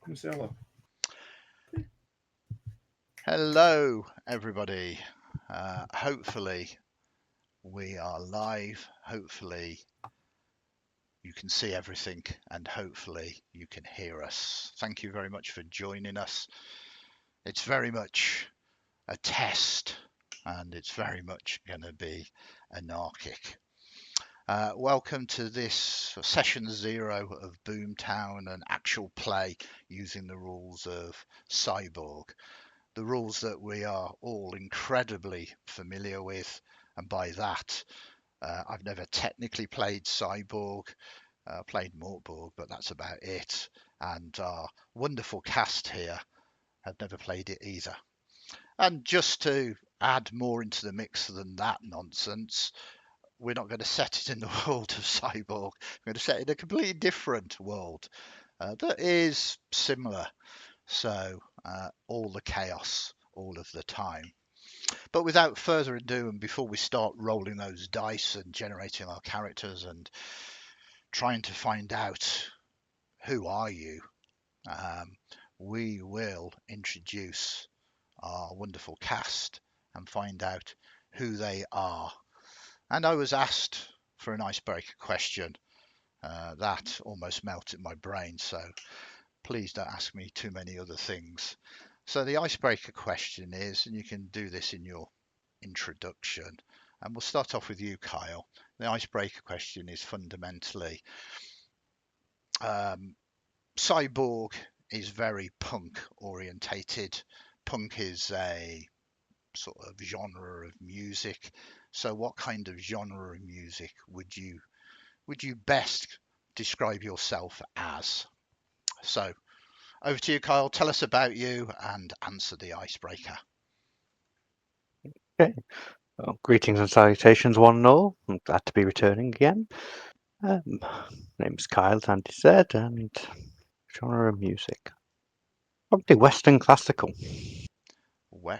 Marcelo. Hello, everybody. Hopefully, we are live. Hopefully, you can see everything, and hopefully, you can hear us. Thank you very much for joining us. It's very much a test, and it's very much going to be anarchic. Welcome to this session 0 of Boomtown and actual play using the rules of Cy Borg. The rules that we are all incredibly familiar with, and by that, I've never technically played Cy Borg, played Mortborg, but that's about it. And our wonderful cast here had never played it either. And just to add more into the mix than that nonsense, we're not going to set it in the world of Cy Borg. We're going to set it in a completely different world that is similar. So all the chaos all of the time. But without further ado, and before we start rolling those dice and generating our characters and trying to find out who are you, um, we will introduce our wonderful cast and find out who they are. And I was asked for an icebreaker question that almost melted my brain. So please don't ask me too many other things. So the icebreaker question is, and you can do this in your introduction, and we'll start off with you, Kyle. The icebreaker question is fundamentally, um, Cy Borg is very punk orientated. Punk is a sort of genre of music. So what kind of genre of music would you best describe yourself as? So over to you, Kyle. Tell us about you and answer the icebreaker. Okay. Well, greetings and salutations, one and all. I'm glad to be returning again. Name's Kyle, as Andy said, and genre of music. Probably Western classical.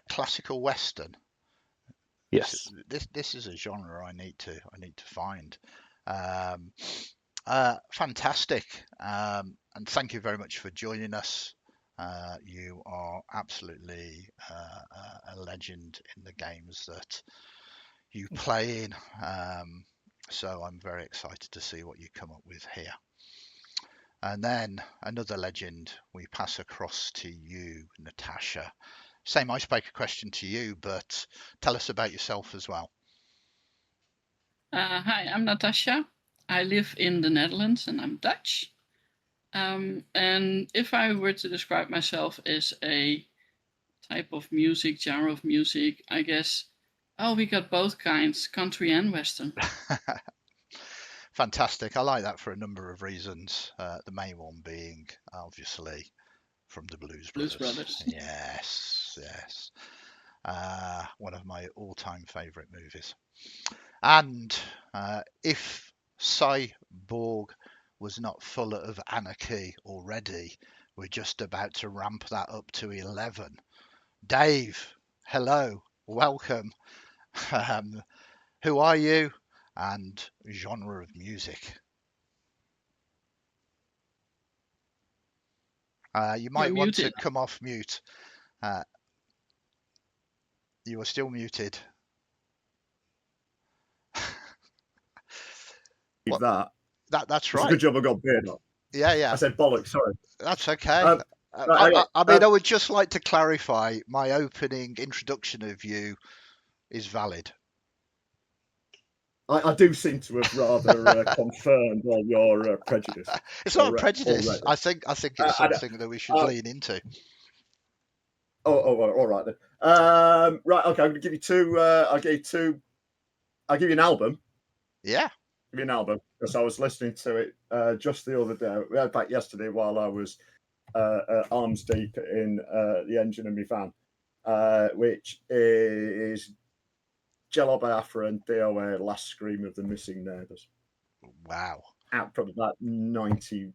Classical Western. This Yes. this is a genre I need to find. Um, Fantastic, and thank you very much for joining us. You are absolutely a legend in the games that you play in. So I'm very excited to see what you come up with here. And then another legend we pass across to you, Natascha. Same icebreaker question to you, but tell us about yourself as well. Hi, I'm Natascha. I live in the Netherlands and I'm Dutch. And if I were to describe myself as a type of music, genre of music, I guess, we got both kinds, country and Western. Fantastic. I like that for a number of reasons. The main one being obviously from the Blues Blues Brothers. Brothers. Yes, yes. One of my all-time favourite movies. And if Cy Borg was not full of anarchy already, we're just about to ramp that up to 11. Dave, hello, welcome. Um, who are you and genre of music? You You're might want to muted. come off mute. Uh, you are still muted. What? That. That's It's a right. good job I got beard up. Yeah, I yeah, said bollocks, sorry. that's okay. Right, anyway, I mean, I would just like to clarify my opening introduction of you is valid. I do seem to have rather confirmed all your prejudice It's not a prejudice. already. I think it's I know. something that we should lean into. All right then. Right, okay. I'm going to give you two. I'll give you two. I'll give you an album. Yeah. Give you an album because I was listening to it just the other day. In fact, yesterday while I was arms deep in the engine of my van, which is Jello Biafra and DOA, Last Scream of the Missing Neighbours. Wow. Out from about 90,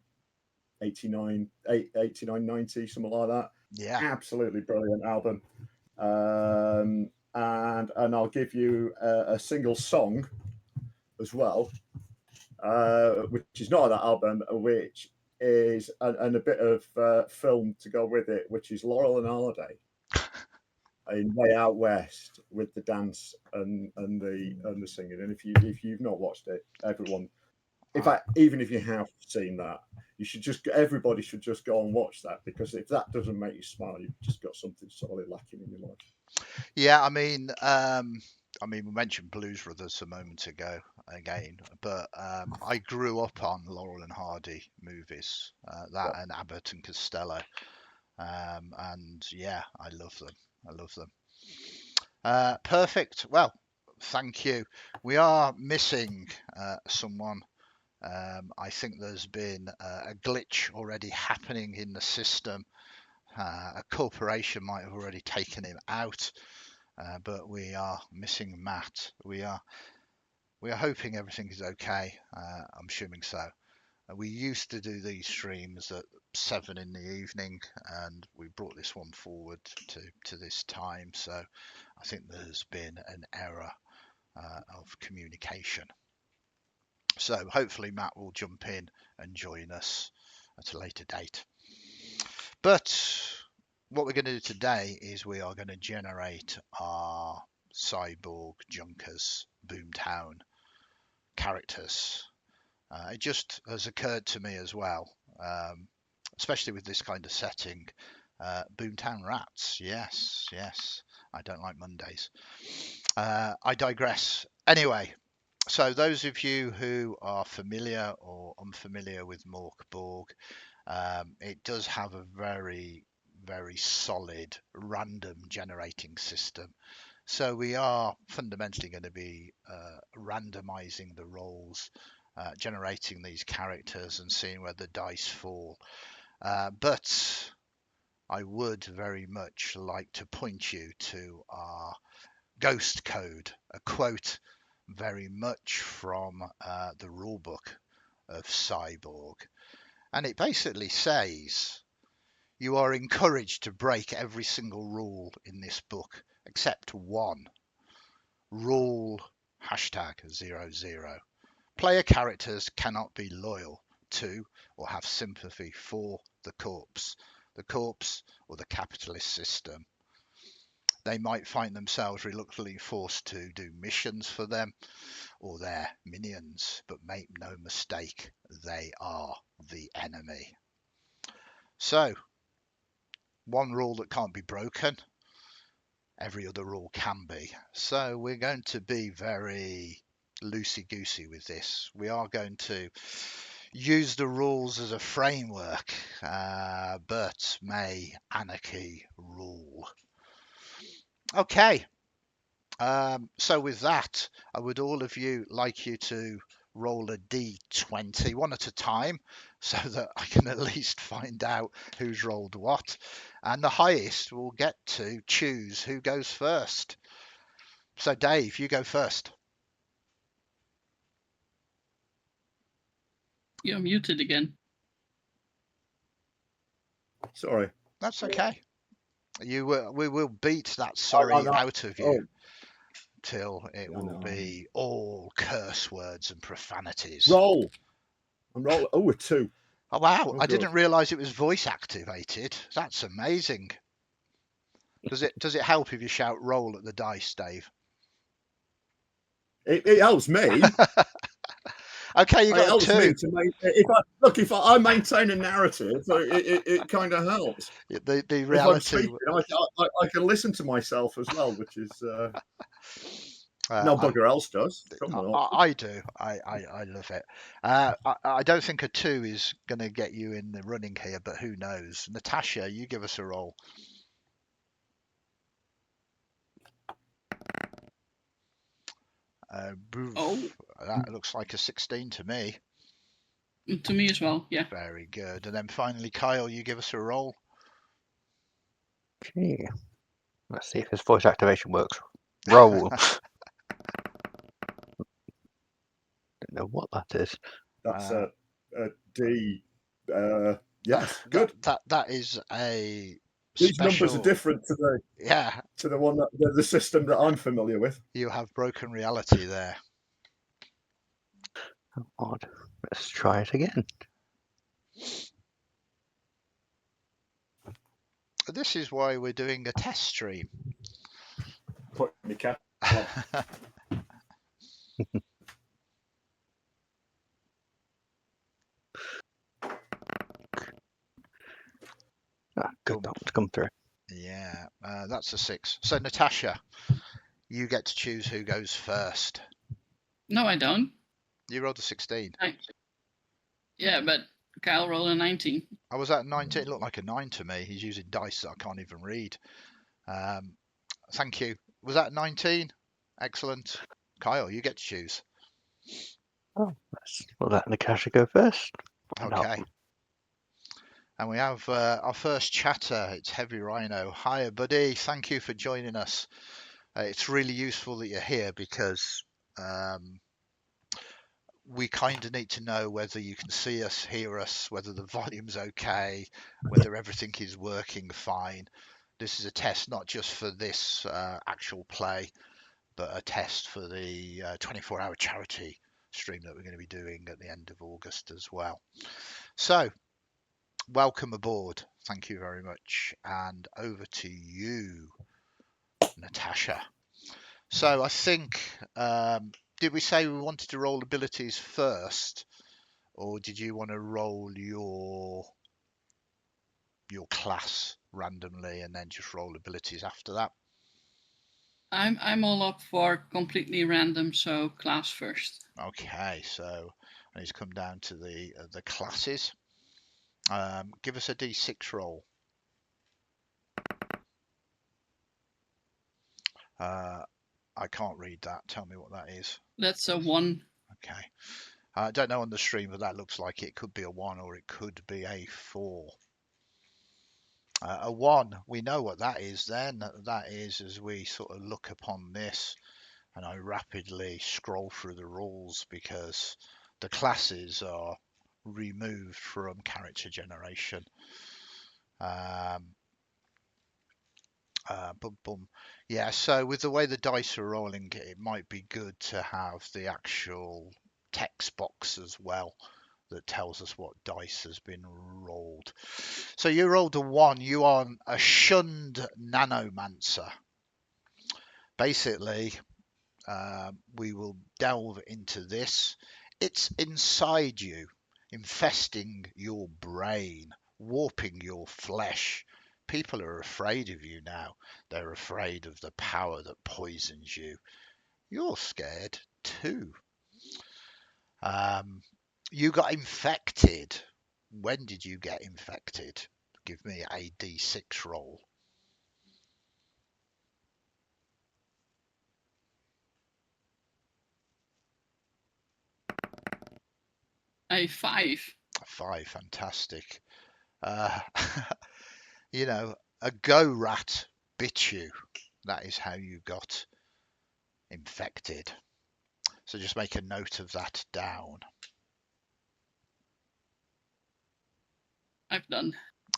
89, 89, 90, something like that. Yeah. Absolutely brilliant album. And I'll give you a single song as well, which is not on that album, which is and a bit of film to go with it, which is Laurel and Hardy in Way Out West with the dance and the singing. And if you've not watched it, everyone, in fact, even if you have seen that, everybody should just go and watch that, because if that doesn't make you smile, you've just got something sorely lacking in your life. Yeah, I mean, we mentioned Blues Brothers a moment ago again, but I grew up on Laurel and Hardy movies, and Abbott and Costello, and yeah, I love them. I love them. Perfect. Well, thank you. We are missing someone. I think there's been a glitch already happening in the system. A corporation might have already taken him out. But we are missing Matt. We are hoping everything is okay. I'm assuming so. We used to do these streams at 7 in the evening, and we brought this one forward to this time. So I think there's been an error of communication. So hopefully Matt will jump in and join us at a later date. But what we're going to do today is we are going to generate our Cy Borg Junkers Boomtown characters. It just has occurred to me as well, especially with this kind of setting, Boomtown rats. Yes, I don't like Mondays. I digress. Anyway, so those of you who are familiar or unfamiliar with Mork Borg, it does have a very solid random generating system. So we are fundamentally going to be randomizing the rolls, generating these characters and seeing where the dice fall. But I would very much like to point you to our ghost code, a quote very much from the rulebook of Cy Borg. And it basically says, you are encouraged to break every single rule in this book except one. Rule #00. Player characters cannot be loyal to or have sympathy for the corpse or the capitalist system. They might find themselves reluctantly forced to do missions for them or their minions, but make no mistake, they are the enemy. So, one rule that can't be broken, every other rule can be. So we're going to be very loosey-goosey with this. We are going to use the rules as a framework, but may anarchy rule. Okay. So with that, I would all of you like you to roll a d20 one at a time, so that I can at least find out who's rolled what, and the highest will get to choose who goes first. So Dave, you go first. You're muted again. Sorry. That's okay. We will beat that sorry out of you till it will be all curse words and profanities. Roll. I'm rolling. Oh, a 2. Oh wow! Oh, I good. didn't realise it was voice activated. That's amazing. Does it help if you shout roll at the dice, Dave? It helps me. Okay, you got it helps 2. me to if I maintain a narrative, so it kind of helps. The reality. If I'm speaking, I can listen to myself as well, which is no bugger else does. I do. I love it. I don't think a 2 is going to get you in the running here, but who knows? Natascha, you give us a roll. That looks like a 16 to me. To me as well, yeah. Very good. And then finally, Kyle, you give us a roll. Okay. Let's see if his voice activation works. Roll. Don't know what that is. That's a D. Yes, good. That is a. These numbers are different to the one the system that I'm familiar with. You have broken reality there. Odd. Let's try it again. This is why we're doing a test stream. Put me cap. Good that to come through. Yeah, that's a 6. So Natascha, you get to choose who goes first. No, I don't. You rolled a 16. Yeah, but Kyle rolled a 19. I was at 19. It looked like a 9 to me. He's using dice that I can't even read. Thank you. Was that 19? Excellent. Kyle, you get to choose. Oh, we'll let Natascha go first. Okay. And we have our first chatter. It's Heavy Rhino. Hiya, buddy. Thank you for joining us. It's really useful that you're here because we kind of need to know whether you can see us, hear us, whether the volume's okay, whether everything is working fine. This is a test not just for this actual play, but a test for the 24-hour charity stream that we're going to be doing at the end of August as well. So, welcome aboard. Thank you very much. And over to you, Natascha. So I think, did we say we wanted to roll abilities first, or did you want to roll your class randomly and then just roll abilities after that? I'm all up for completely random, so class first. Okay, so I need to come down to the classes. Give us a D6 roll. I can't read that. Tell me what that is. That's a 1. Okay. I don't know on the stream, but that looks like it could be a 1 or it could be a 4. A 1, we know what that is then. That is, as we sort of look upon this, and I rapidly scroll through the rules because the classes are removed from character generation. Boom, boom. Yeah, so with the way the dice are rolling, it might be good to have the actual text box as well that tells us what dice has been rolled. So you rolled a 1. You are a shunned nanomancer. Basically, we will delve into this. It's inside you, infesting your brain, warping your flesh. People are afraid of you now. They're afraid of the power that poisons you. You're scared too. You got infected. When did you get infected? Give me a D6 roll. A 5. A 5, fantastic. You know, a go rat bit you. That is how you got infected. So just make a note of that down. I've done.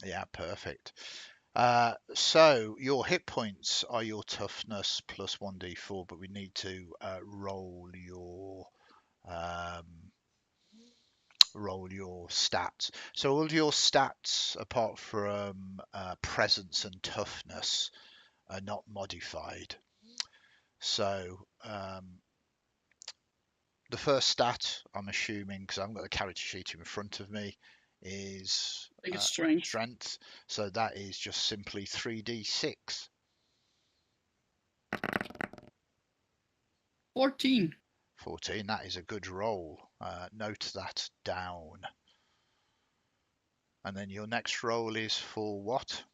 Yeah, perfect. So your hit points are your toughness plus 1d4, but we need to roll your stats. So all your stats, apart from presence and toughness, are not modified. So the first stat, I'm assuming, because I haven't got the character sheet in front of me, is I think it's strength. strength. So that is just simply 3d6. 14. 14, that is a good roll. Note that down. And then your next roll is for what?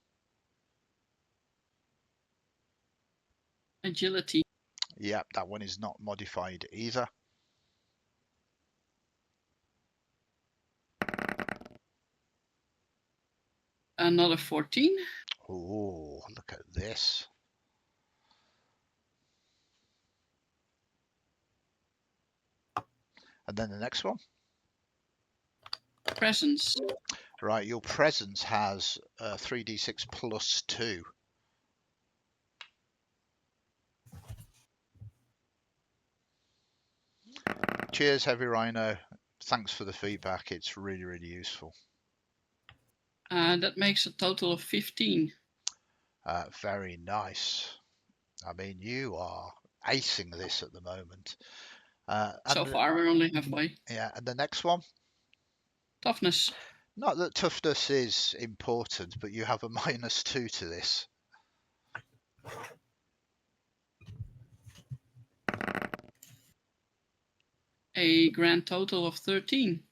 Agility. Yep, that one is not modified either. Another 14. Oh, look at this. And then the next one. Presence. Right, your presence has 3d6 plus 2. Cheers, Heavy Rhino. Thanks for the feedback. It's really, really useful. That makes a total of 15. Very nice. I mean, you are acing this at the moment. So far, we're only halfway. Yeah, and the next one? Toughness. Not that toughness is important, but you have a -2 to this. A grand total of 13.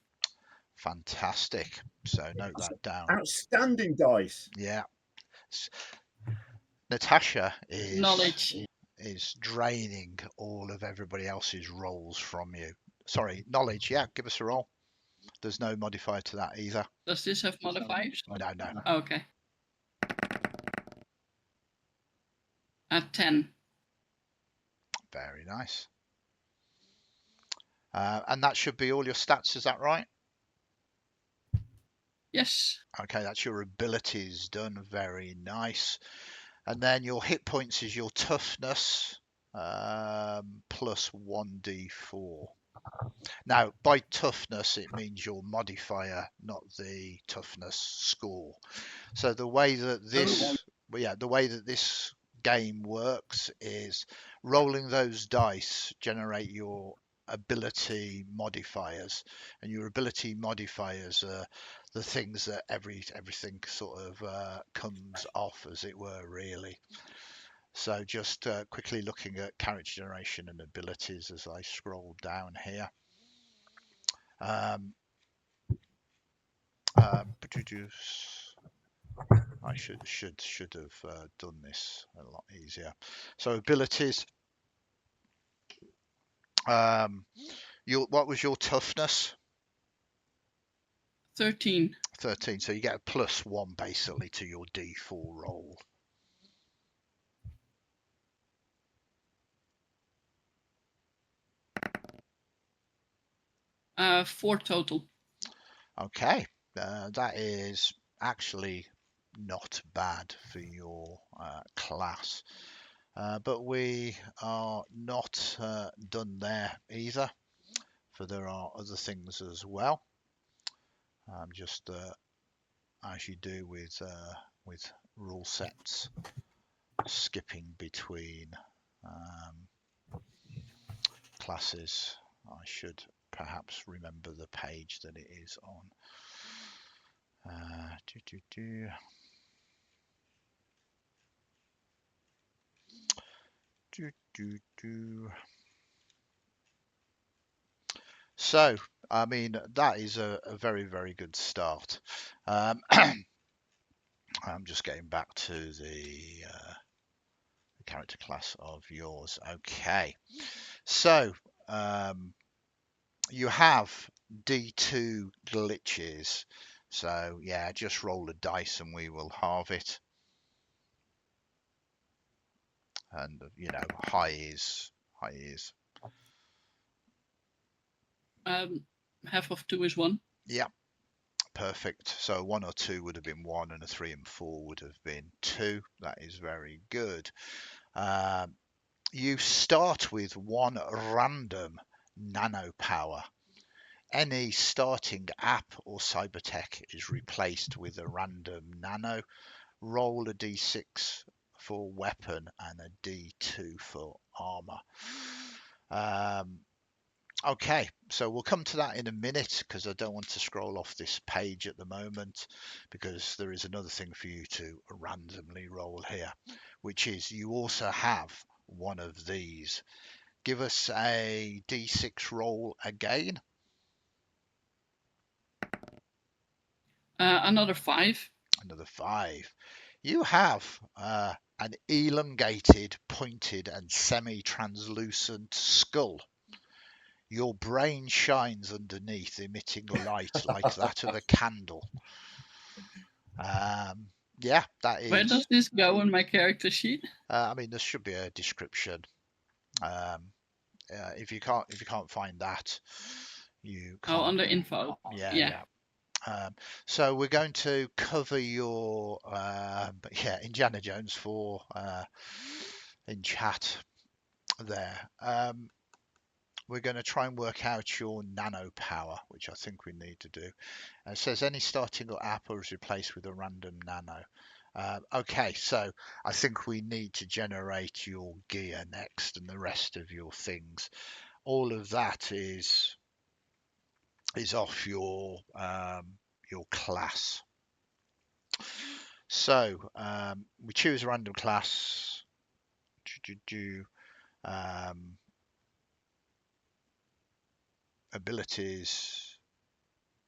Fantastic. So note that down. Outstanding dice. Yeah. Natascha Knowledge. is draining all of everybody else's rolls from you. Sorry, knowledge. Yeah, give us a roll. There's no modifier to that either. Does this have modifiers? No. Okay. At 10. Very nice. And that should be all your stats, is that right? Yes. Okay, that's your abilities done. Very nice. And then your hit points is your toughness plus 1d4. Now, by toughness, it means your modifier, not the toughness score. So the way that this game works is rolling those dice generate your ability modifiers, and your ability modifiers are the things that everything sort of comes off, as it were, really. So just quickly looking at character generation and abilities as I scroll down here. I should have done this a lot easier. So abilities. What was your toughness? 13. 13. So you get a +1 basically to your D4 roll. Four total. Okay, that is actually not bad for your class. But we are not done there either, for there are other things as well. Just as you do with rule sets, skipping between classes. I should perhaps remember the page that it is on. So, I mean, that is a very, very good start. I'm just getting back to the character class of yours. Okay, so you have D2 glitches. So yeah, just roll a dice and we will halve it. And high is. Half of 2 is 1. Yeah, perfect. So 1 or 2 would have been 1, and a 3 and 4 would have been 2. That is very good. You start with 1 random nano power. Any starting app or cybertech is replaced with a random nano. Roll a d6 for weapon and a d2 for armor. Okay, so we'll come to that in a minute, because I don't want to scroll off this page at the moment, because there is another thing for you to randomly roll here, which is you also have one of these. Give us a d6 roll again. Another 5. Another 5. You have an elongated, pointed and semi-translucent skull. Your brain shines underneath, emitting light like that of a candle. Yeah, that is. Where does this go on my character sheet? I mean, there should be a description. If you can't find that, you can't. Oh, under info. Yeah. So we're going to cover your Indiana Jones 4 in chat there. We're going to try and work out your nano power, which I think we need to do. It says any starting app is replaced with a random nano. Okay, so I think we need to generate your gear next and the rest of your things. All of that is off your class. So we choose a random class. Abilities,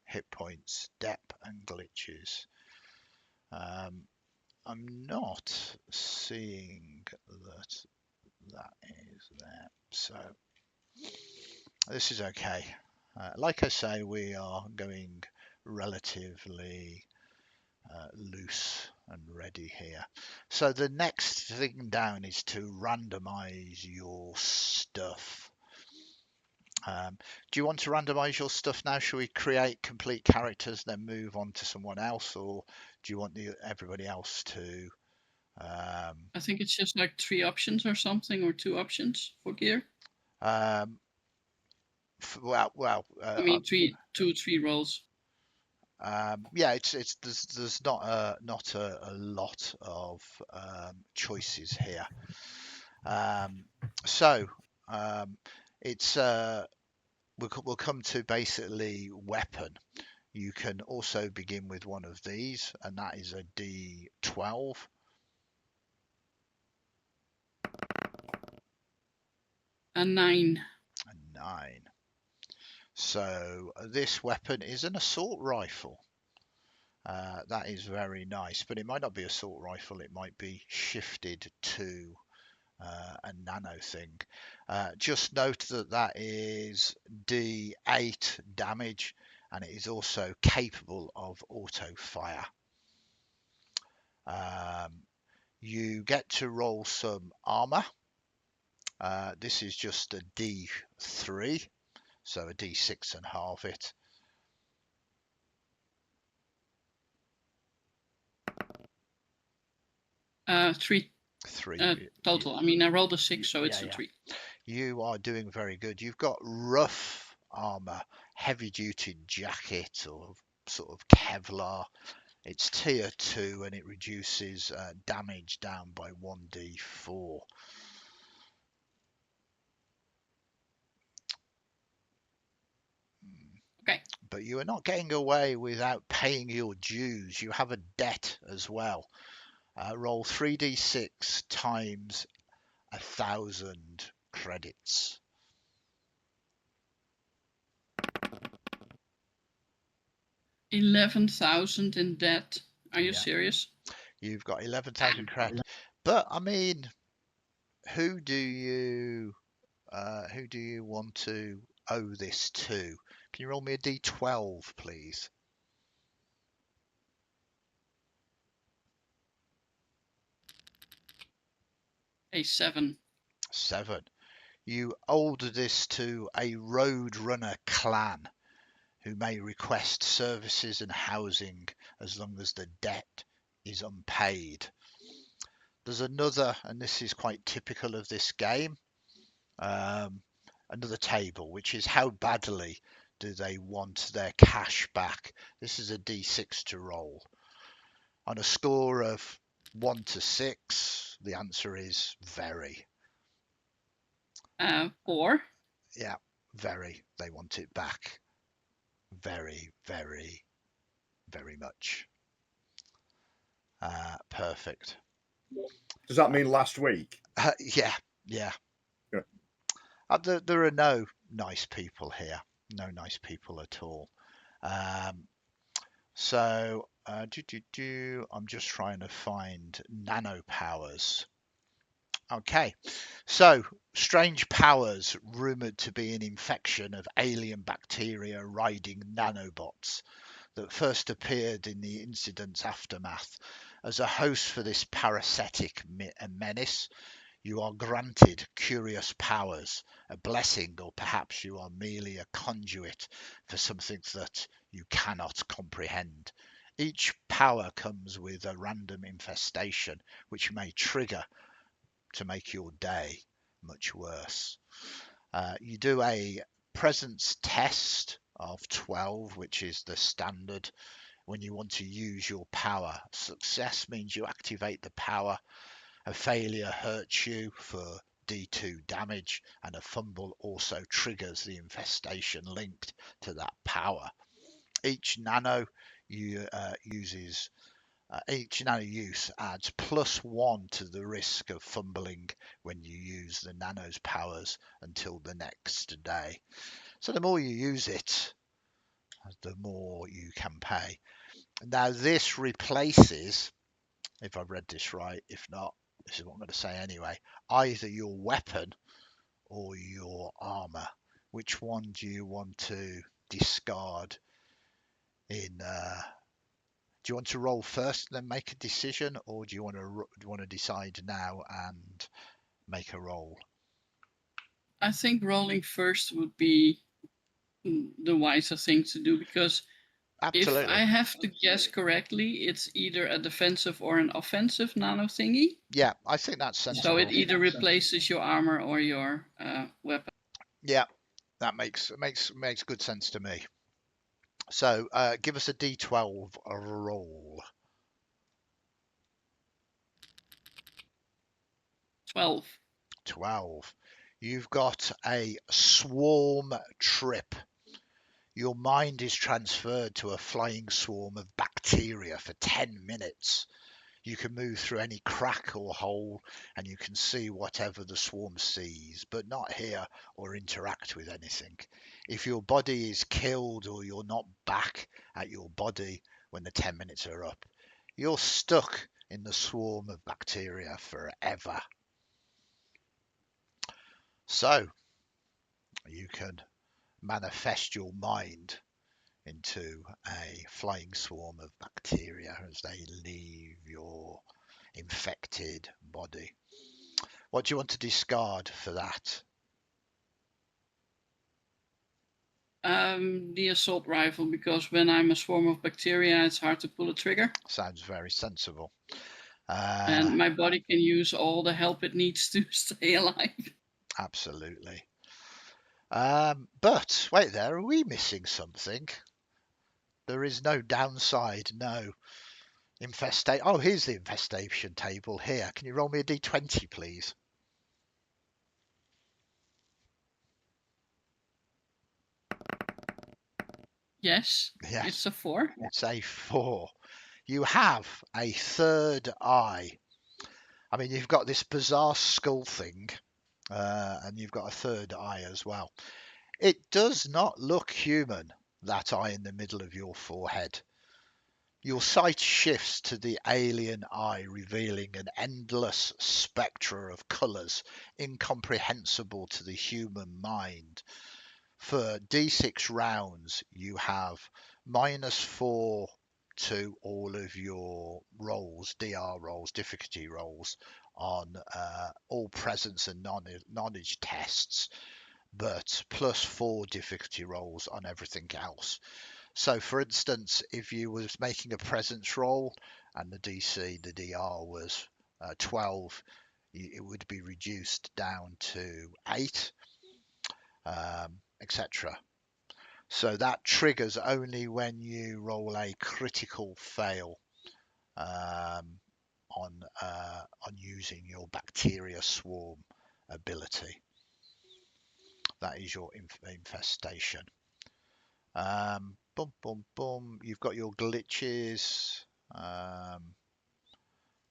hit points, depth, and glitches. I'm not seeing that is there, so this is okay. Like I say, we are going relatively loose and ready here. So the next thing down is to randomize your stuff. Do you want to randomize your stuff now? Shall we create complete characters, then move on to someone else, or do you want everybody else to? I think it's just like 3 options or something, or 2 options for gear. Well. I mean, 3 roles. Yeah, it's there's not a lot of choices here. So it's we'll come to basically weapon. You can also begin with one of these, and that is a D12. A 9. A 9. So this weapon is an assault rifle. That is very nice, but it might not be assault rifle. It might be shifted to a nano thing. Just note that that is D8 damage, and it is also capable of auto fire. You get to roll some armor. This is just a D3, so a D6 and halve it. Three. 3 total. I mean, I rolled a 6, so it's a 3. You are doing very good. You've got rough armor, heavy duty jacket, or sort of Kevlar. It's tier 2 and it reduces damage down by 1d4. Okay. But you are not getting away without paying your dues. You have a debt as well. Roll 3d6 times 1,000 credits. 11,000 in debt. Are you serious? You've got 11,000 credits. But I mean, who do you want to owe this to? Can you roll me a d12, please? A 7. 7. You owe this to a Roadrunner clan who may request services and housing as long as the debt is unpaid. There's another, and this is quite typical of this game, another table, which is how badly do they want their cash back. This is a d6 to roll. On a score of 1 to 6, the answer is very. 4. Yeah, very. They want it back. Very, very, very much. Perfect. Does that mean last week? Yeah. Good. There are no nice people here. No nice people at all. So I'm just trying to find nano powers. Okay, so strange powers rumored to be an infection of alien bacteria riding nanobots that first appeared in the incident's aftermath. As a host for this parasitic menace, you are granted curious powers, a blessing, or perhaps you are merely a conduit for something that you cannot comprehend. Each power comes with a random infestation, which may trigger to make your day much worse. You do a presence test of 12, which is the standard. when you want to use your power. Success means you activate the power. A failure hurts you for D2 damage, and a fumble also triggers the infestation linked to that power. Each nano use adds +1 to the risk of fumbling when you use the nano's powers until the next day. So the more you use it, the more you can pay. Now this replaces, if I've read this right, if not, this is what I'm going to say anyway, either your weapon or your armor. Which one do you want to discard in do you want to roll first and then make a decision, or do you want to decide now and make a roll? I think rolling first would be the wiser thing to do, because Absolutely. if I have to guess correctly, it's either a defensive or an offensive nano thingy. Yeah, I think that's sensible. So it either replaces your armor or your weapon. Yeah, that makes good sense to me. So give us a D12 roll. 12. You've got a swarm trip. Your mind is transferred to a flying swarm of bacteria for 10 minutes. You can move through any crack or hole, and you can see whatever the swarm sees, but not hear or interact with anything. If your body is killed or you're not back at your body when the 10 minutes are up, you're stuck in the swarm of bacteria forever. So you can manifest your mind into a flying swarm of bacteria as they leave your infected body. What do you want to discard for that? The assault rifle, because when I'm a swarm of bacteria, it's hard to pull a trigger. Sounds very sensible. And my body can use all the help it needs to stay alive. Absolutely. But wait there, are we missing something? There is no downside, no infestation. Oh, here's the infestation table here. Can you roll me a D20, please? Yes, it's a 4. It's a 4. You have a third eye. I mean, you've got this bizarre skull thing, and you've got a third eye as well. It does not look human, that eye in the middle of your forehead. Your sight shifts to the alien eye, revealing an endless spectra of colours, incomprehensible to the human mind. For D6 rounds, you have -4 to all of your rolls, DR rolls, difficulty rolls, on all presence and knowledge tests, but +4 difficulty rolls on everything else. So, for instance, if you was making a presence roll and the DR was 12, it would be reduced down to 8, etc. So that triggers only when you roll a critical fail on using your bacteria swarm ability. That is your infestation. Boom, boom, boom. You've got your glitches,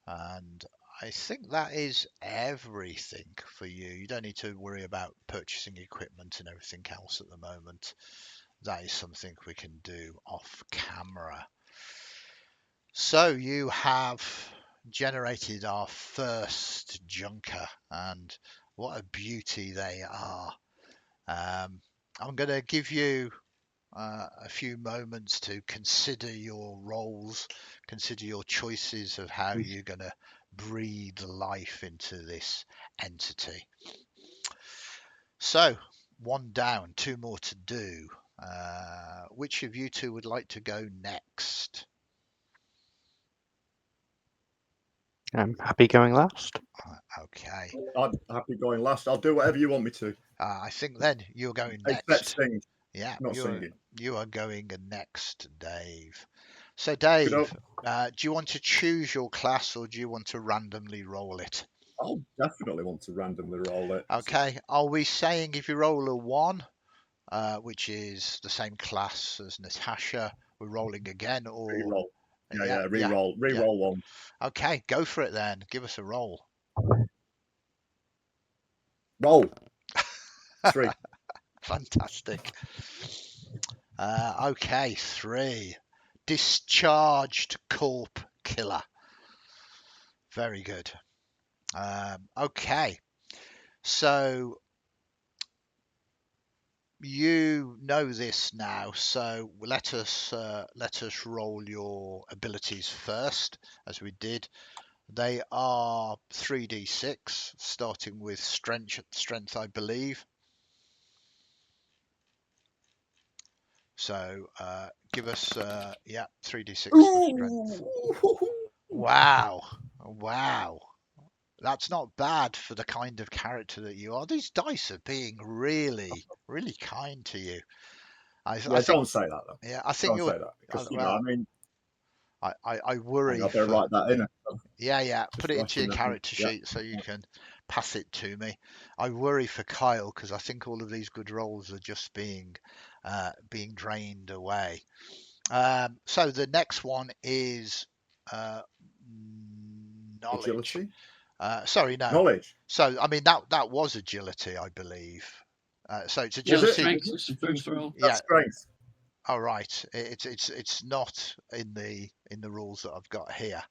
and I think that is everything for you. You don't need to worry about purchasing equipment and everything else at the moment. That is something we can do off camera. So you have generated our first junker, and what a beauty they are. I'm going to give you a few moments to consider your roles, consider your choices of how you're going to breathe life into this entity. So, 1 down, 2 more to do. Which of you two would like to go next? I'm happy going last. Okay. I'm happy going last. I'll do whatever you want me to. I think then you're going next. Except sing. Yeah, Not singing. you are going next, Dave. So Dave, do you want to choose your class or do you want to randomly roll it? I'll definitely want to randomly roll it. Okay. Are we saying if you roll a 1, which is the same class as Natascha, we're rolling again, or Reroll. Yeah, reroll. yeah. Reroll one. Okay, go for it then. Give us a roll. Roll. 3. Fantastic. Okay, 3. Discharged corp killer. Very good. Okay, so you know this now, so let us roll your abilities first, as we did. They are 3d6, starting with strength, I believe. So give us 3d6 for strength. Wow, that's not bad for the kind of character that you are. These dice are being really, really kind to you. I think, don't say that though. Yeah, I think don't you're. say that because Well, I mean, I worry. I better write that in. Yeah. Just Put it into your writing that in. character sheet so you can pass it to me. I worry for Kyle because I think all of these good rolls are just being drained away. So the next one is knowledge. Agility. Sorry, no. Knowledge. So I mean that was agility, I believe. So it's Yeah, agility. strength is the first roll. That's strength. All right. It's not in the rules that I've got here.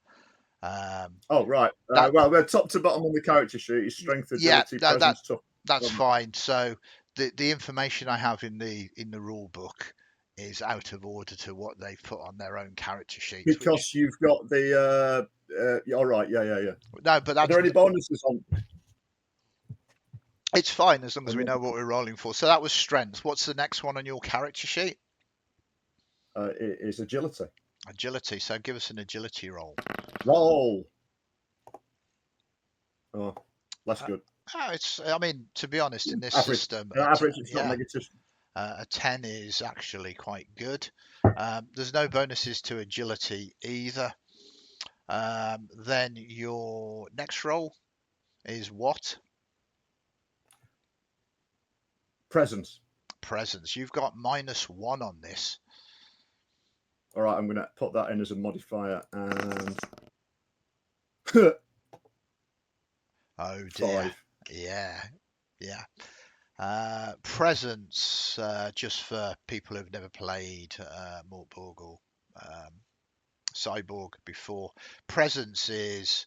Oh right. Well, we're top to bottom on the character sheet. Is strength, agility, presence, tough. That's fine. So the information I have in the rule book is out of order to what they've put on their own character sheets. Because you've got the. All right. Yeah. No, but Are there any bonuses on? It's fine as long as we know what we're rolling for. So that was strength. What's the next one on your character sheet? It is agility. Agility. So give us an agility roll. Roll. Oh, that's good. I mean, to be honest, in this average. system, Average. It's not negative. A 10 is actually quite good. There's no bonuses to agility either. Then your next roll is what? Presence. Presence. You've got -1 on this. All right, I'm going to put that in as a modifier and. Oh dear. 5. Yeah. Presence, just for people who've never played Mort Borg or Cy Borg before. Presence is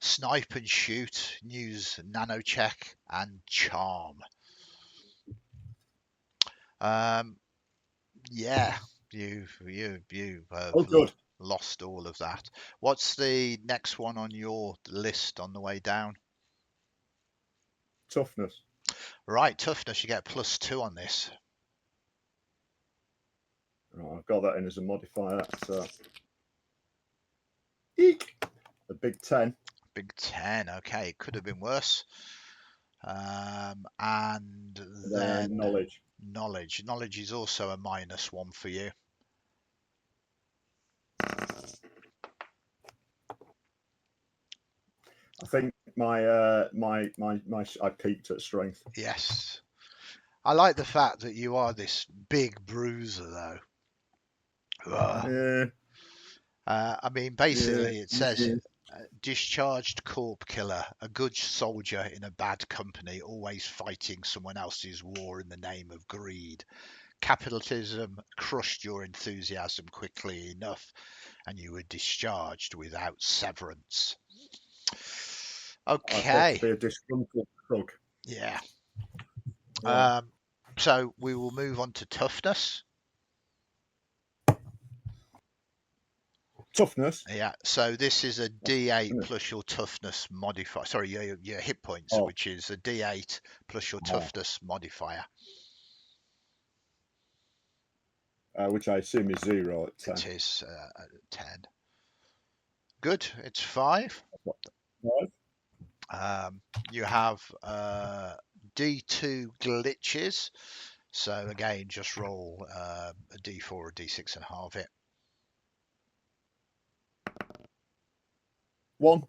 snipe and shoot, use nano check and charm. Yeah, you've good. lost all of that. What's the next one on your list on the way down? Toughness. Right, toughness. You get +2 on this. Right, I've got that in as a modifier. So, eek, a big 10. Big 10. Okay, it could have been worse. And then knowledge. Knowledge is also a -1 for you. I think I peaked at strength. Yes. I like the fact that you are this big bruiser, though. Yeah. I mean, basically, it says Yeah. discharged corp killer, a good soldier in a bad company, always fighting someone else's war in the name of greed. Capitalism crushed your enthusiasm quickly enough, and you were discharged without severance. Okay. To be a disgruntled thug. Yeah. Yeah. So we will move on to toughness. Toughness. Yeah. So this is a D8 plus your toughness modifier. Sorry, your hit points, which is a D8 plus your toughness modifier. Which I assume is 0 at 10. It is 10. Good. It's 5. 5. You have D2 glitches. So again, just roll a D4 or D6 and halve it. 1.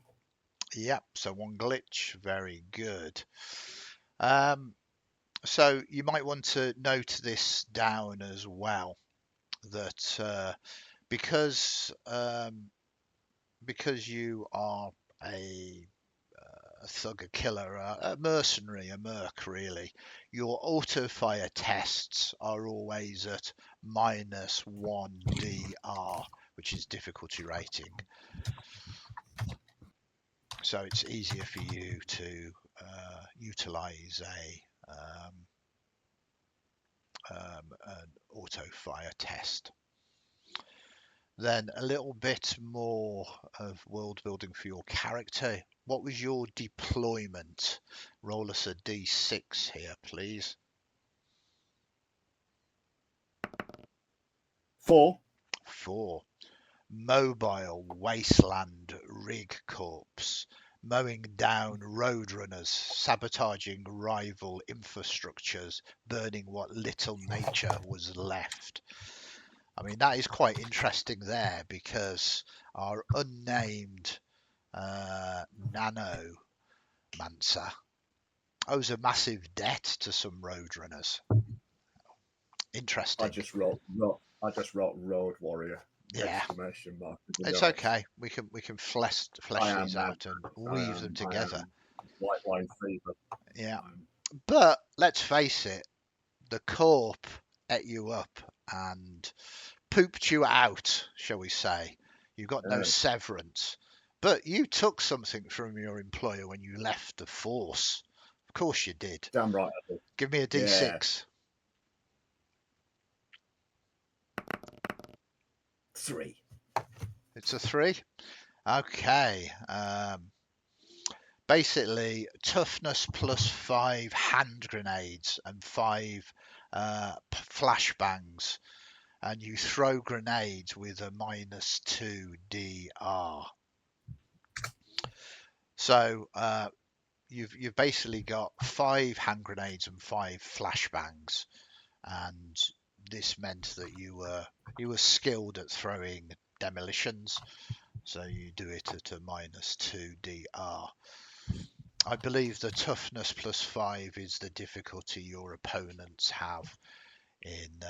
Yep, so 1 glitch. Very good. So you might want to note this down as well, that because you are a thug, a killer, a mercenary, a merc really, your auto fire tests are always at -1 DR, which is difficulty rating. So it's easier for you to utilize an auto fire test. Then a little bit more of world building for your character. What was your deployment? Roll us a d6 here, please. 4. 4. Mobile wasteland rig corps, mowing down roadrunners, sabotaging rival infrastructures, burning what little nature was left. I mean, that is quite interesting there, because our unnamed nanomancer owes a massive debt to some roadrunners. Interesting. I just wrote road warrior. Yeah, Exclamation mark. it's okay. We can flesh these now. out and weave them together. White line fever. Yeah, but let's face it, the corp ate you up and pooped you out, shall we say. You got no severance, but you took something from your employer when you left the force. Of course you did. Damn right I did. Give me a d6. 3. It's a 3. Okay. Basically, toughness +5 hand grenades and 5 flashbangs, and you throw grenades with a -2 DR. So you've basically got 5 hand grenades and 5 flashbangs, and this meant that you were skilled at throwing demolitions. So you do it at a -2 DR. I believe the toughness +5 is the difficulty your opponents have in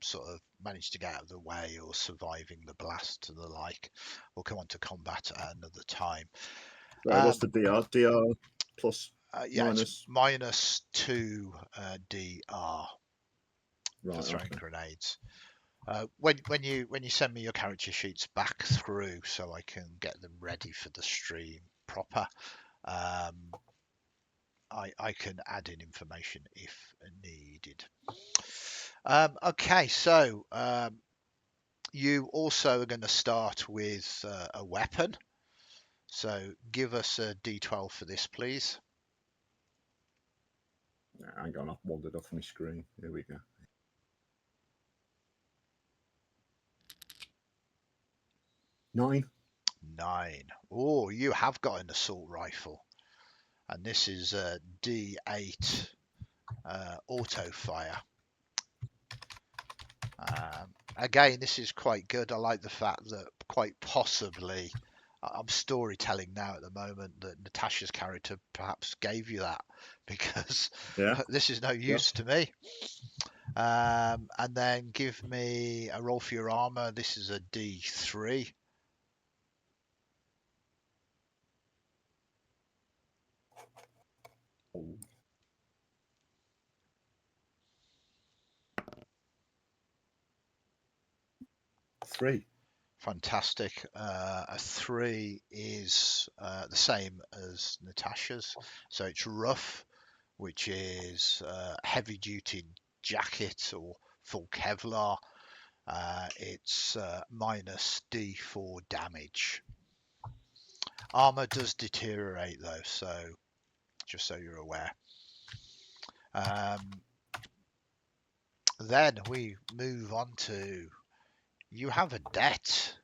sort of manage to get out of the way or surviving the blast and the like. We'll come on to combat at another time. What's the DR? DR plus yeah, minus? It's -2 DR for throwing grenades. When you send me your character sheets back through, so I can get them ready for the stream proper, I can add in information if needed. Okay, so you also are going to start with a weapon. So give us a d12 for this, please. Hang on, I've wandered off my screen. Here we go. 9. 9. Oh, you have got an assault rifle, and this is a D8 auto fire. Again, this is quite good. I like the fact that quite possibly, I'm storytelling now at the moment, that Natascha's character perhaps gave you that, because this is no use to me. And then give me a roll for your armor. This is a D3. Oh. 3. Fantastic. A 3 is the same as Natascha's. So it's rough, which is heavy duty jacket or full Kevlar. It's minus D4 damage. Armor does deteriorate though, so just so you're aware. Then we move on to, you have a debt.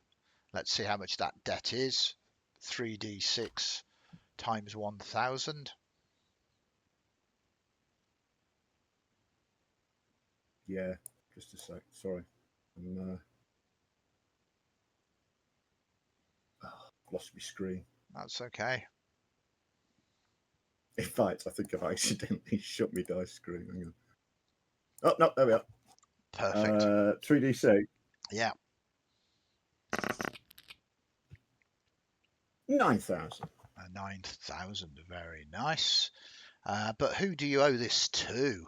Let's see how much that debt is. 3d6 times 1,000. Yeah, just a sec. Sorry. lost my screen. That's okay. In fact, I think I've accidentally shut my dice screen. Hang on. Oh, no, there we are. Perfect. 3d6. Yeah. 9,000. 9,000. Very nice. But who do you owe this to?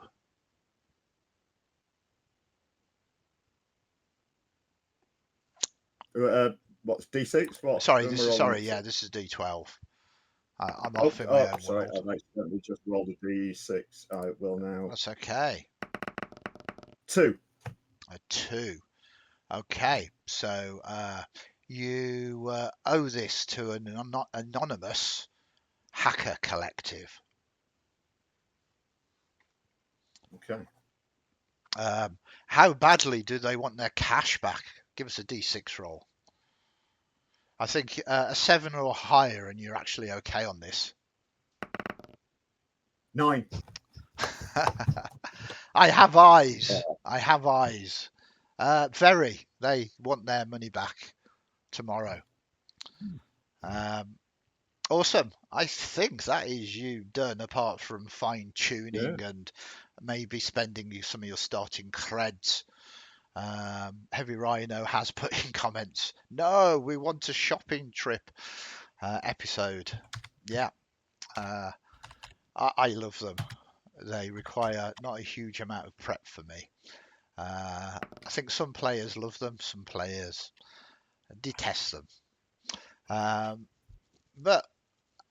What's D6? What? Sorry, Who am I this is rolling sorry. it Yeah, to? this is D12. I'm off in my own Sorry, world. I've accidentally just rolled a D6. I will now. That's okay. 2. A 2. Okay, so you owe this to an anonymous hacker collective. Okay. How badly do they want their cash back? Give us a D6 roll. I think a 7 or higher, and you're actually okay on this. 9. I have eyes. I have eyes. Very. They want their money back tomorrow. Awesome. I think that is you done, apart from fine tuning and maybe spending some of your starting creds. Heavy Rhino has put in comments, no, we want a shopping trip episode. Yeah. I love them. They require not a huge amount of prep for me. I think some players love them, some players detest them. But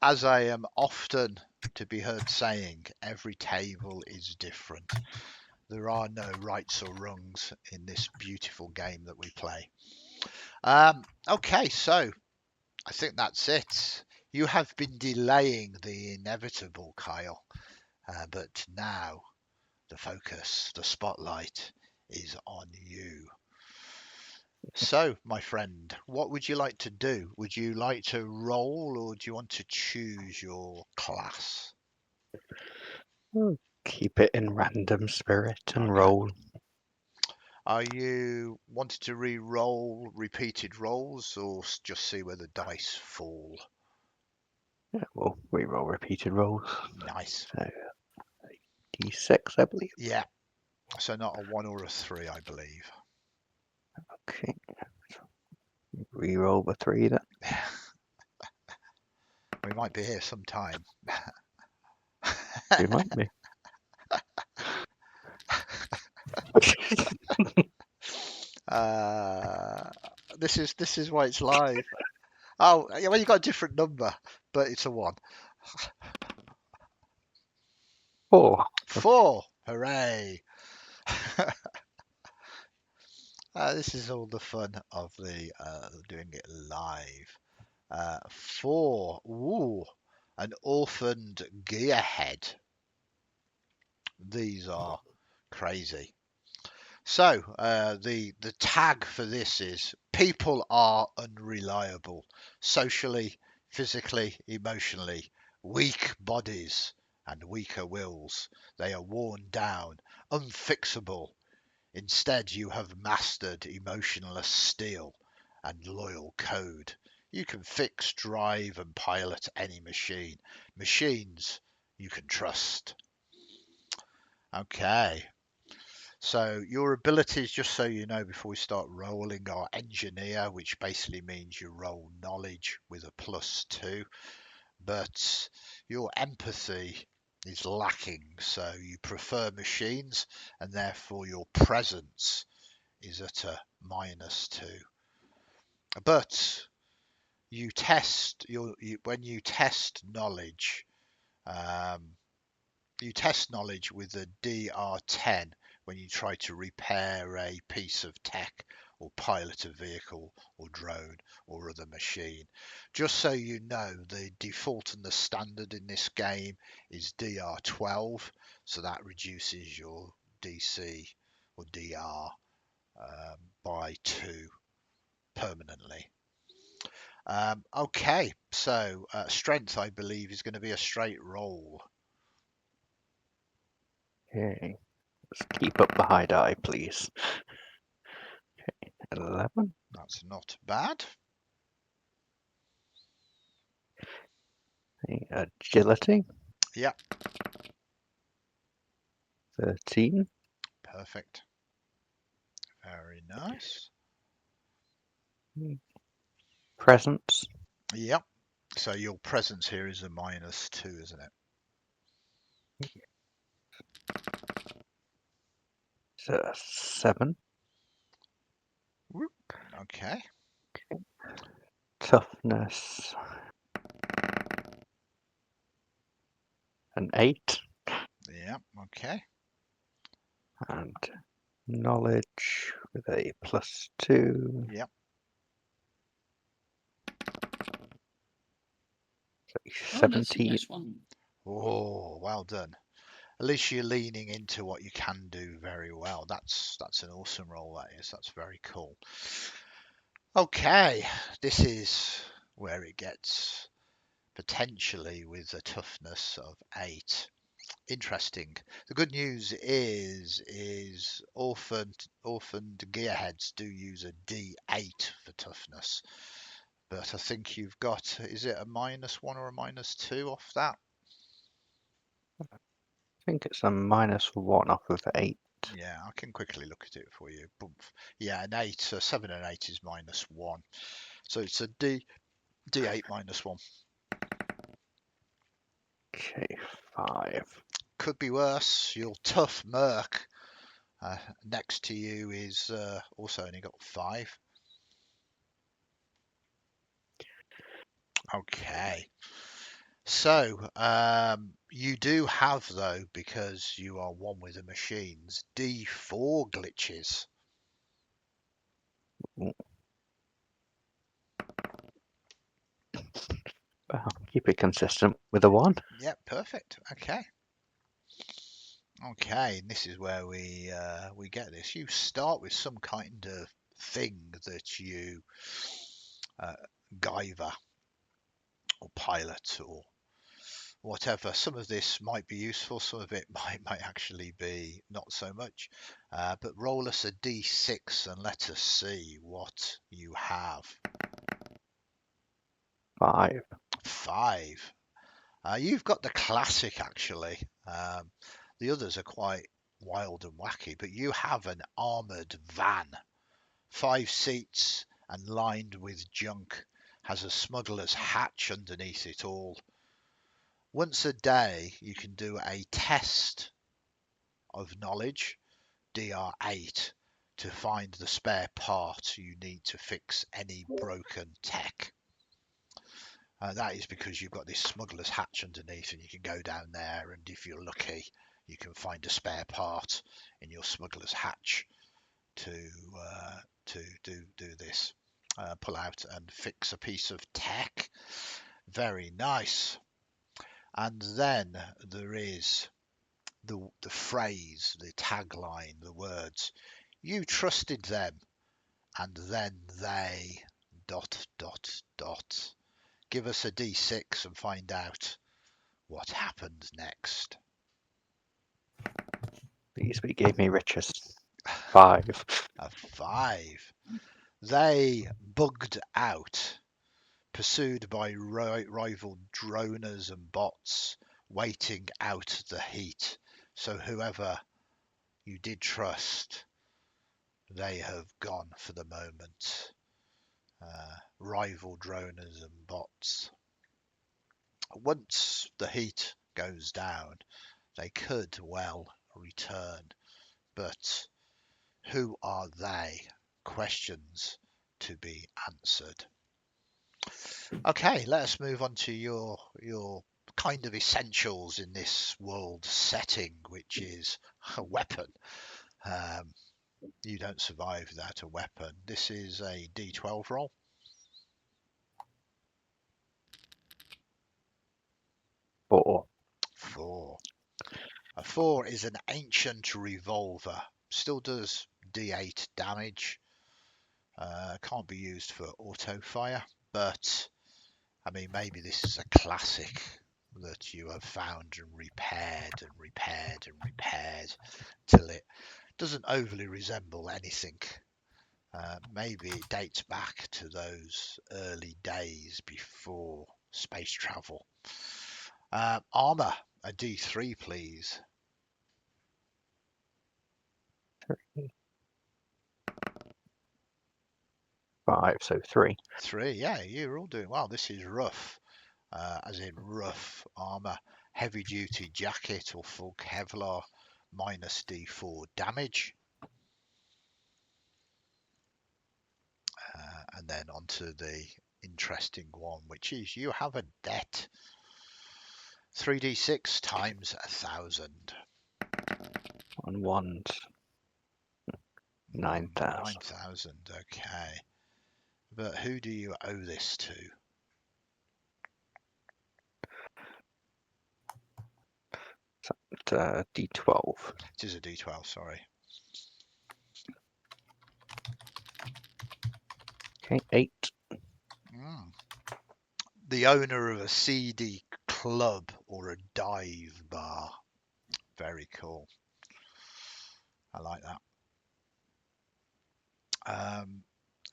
as I am often to be heard saying, every table is different. There are no rights or wrongs in this beautiful game that we play. Okay, so I think that's it. You have been delaying the inevitable, Kyle, but now the focus, the spotlight is on you. So, my friend, what would you like to do? Would you like to roll, or do you want to choose your class? Keep it in random spirit and Okay. roll. Are you wanting to re-roll repeated rolls, or just see where the dice fall? Yeah, we'll re-roll repeated rolls. Nice. So, D6, I believe. Yeah. So not a 1 or a 3, I believe. Okay. Re-roll the 3 then. We might be here some time. We might be. This is why it's live. Oh, yeah, well, you got a different number, but it's a 1. 4. 4. Hooray! This is all the fun of the doing it live. 4. Ooh, an orphaned gearhead. These are crazy. So the tag for this is people are unreliable, socially, physically, emotionally, weak bodies and weaker wills. They are worn down, unfixable. Instead, you have mastered emotionless steel and loyal code. You can fix, drive, and pilot any machine. Machines you can trust. Okay. So your abilities, just so you know, before we start rolling, are engineer, which basically means you roll knowledge with a +2. But your empathy is lacking, so you prefer machines, and therefore your presence is at a -2. But you test when you test knowledge, you test knowledge with a DR10 when you try to repair a piece of tech or pilot a vehicle or drone or other machine. Just so you know, the default and the standard in this game is DR12, so that reduces your DC or DR by 2 permanently. Okay, so strength, I believe, is going to be a straight roll. Okay. Let's keep up the high die, please. Okay. 11. That's not bad. Agility, Yeah, 13. perfect. Very nice. Presence, Yep. So your presence here is a -2, isn't it? 7. Whoop. Okay. Toughness, an 8. Yep. Okay. And knowledge with a +2. Yep. Oh, that's a 17. nice one. Oh, well done. At least you're leaning into what you can do very well. That's an awesome roll, that is. That's very cool. Okay, this is where it gets potentially with a toughness of 8. Interesting. The good news is orphaned gearheads do use a D8 for toughness. But I think you've got, is it a -1 or a -2 off that? I think it's a -1 off of 8. Yeah, I can quickly look at it for you. Yeah, an 8, 7 and 8 is -1. So it's a D8 -1. Okay, 5. Could be worse. Your tough merc next to you is also only got 5. Okay. So you do have, though, because you are one with the machines, D4 glitches. Well, keep it consistent with a 1. Yeah, perfect. Okay. Okay, and this is where we get this. You start with some kind of thing that you guyver or pilot or whatever. Some of this might be useful, some of it might actually be not so much. But roll us a d6 and let us see what you have. 5. 5. You've got the classic, actually. The others are quite wild and wacky, but you have an armoured van. 5 seats and lined with junk. Has a smuggler's hatch underneath it all. Once a day, you can do a test of knowledge, DR8, to find the spare part you need to fix any broken tech. That is because you've got this smuggler's hatch underneath, and you can go down there, and if you're lucky, you can find a spare part in your smuggler's hatch to do this. Pull out and fix a piece of tech. Very nice. And then there is the phrase, the tagline, the words. You trusted them, and then they ... Give us a d6 and find out what happened next. These we gave me riches. 5. A 5. They bugged out, pursued by rival droners and bots, waiting out the heat. So whoever you did trust, they have gone for the moment. Rival droners and bots. Once the heat goes down, they could well return. But who are they? Questions to be answered. Okay, let us move on to your kind of essentials in this world setting, which is a weapon. You don't survive without a weapon. This is a D12 roll. 4. 4. A 4 is an ancient revolver. Still does D8 damage. Can't be used for auto fire, but I mean, maybe this is a classic that you have found and repaired and repaired and repaired till it doesn't overly resemble anything. Maybe it dates back to those early days before space travel. Armor, a D3, please. 5, so 3. 3, yeah, you're all doing well. This is rough, as in rough armor. Heavy duty jacket or full Kevlar, minus D4 damage. And then onto the interesting one, which is you have a debt. 3d6 times 1,000. On ones. 9,000. 9,000, okay. But who do you owe this to? D12. It is a D12, sorry. Okay, 8. The owner of a CD club or a dive bar. Very cool. I like that.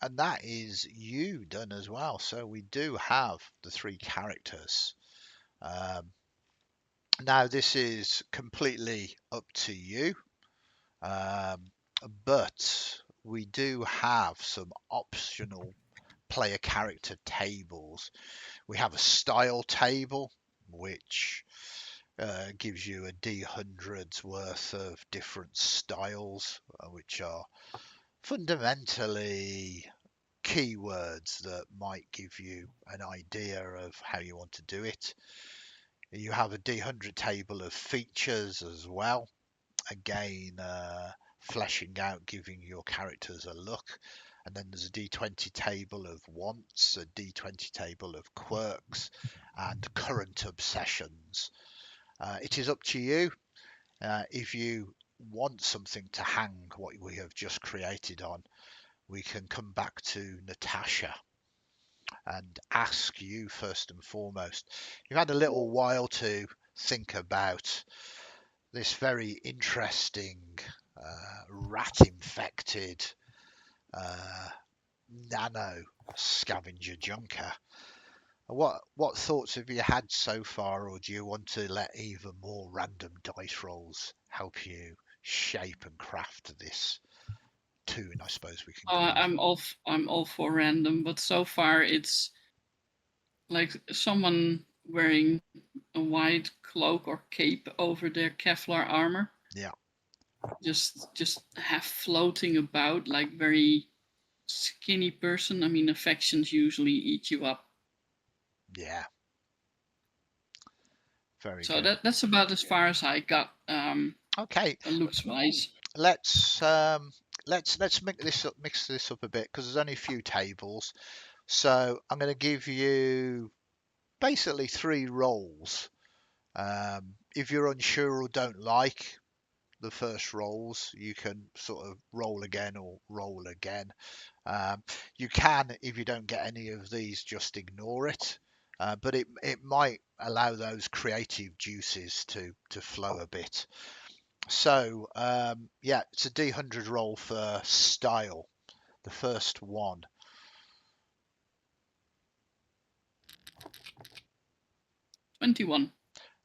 And that is you done as well. So we do have the 3 characters. Now this is completely up to you, but we do have some optional player character tables. We have a style table, which gives you a D100's worth of different styles, which are fundamentally keywords that might give you an idea of how you want to do it. You have a D100 table of features as well, again fleshing out, giving your characters a look. And then there's a D20 table of wants, a D20 table of quirks, and current obsessions. It is up to you. If you want something to hang what we have just created on, we can come back to Natascha and ask you first and foremost. You've had a little while to think about this very interesting rat-infected nano scavenger junker. What thoughts have you had so far, or do you want to let even more random dice rolls help you shape and craft this tune, I suppose we can call it? I'm all for random, but so far it's like someone wearing a white cloak or cape over their Kevlar armor. Yeah. Just half floating about, like very skinny person. I mean, affections usually eat you up. Yeah. Very so good. that's about as far as I got. Okay. Looks wise. Let's mix this up a bit, because there's only a few tables. So I'm going to give you basically 3 rolls. If you're unsure or don't like the first rolls, you can sort of roll again or roll again. You can, if you don't get any of these, just ignore it. But it might allow those creative juices to flow a bit. So yeah, it's a D100 roll for style, the first one. 21.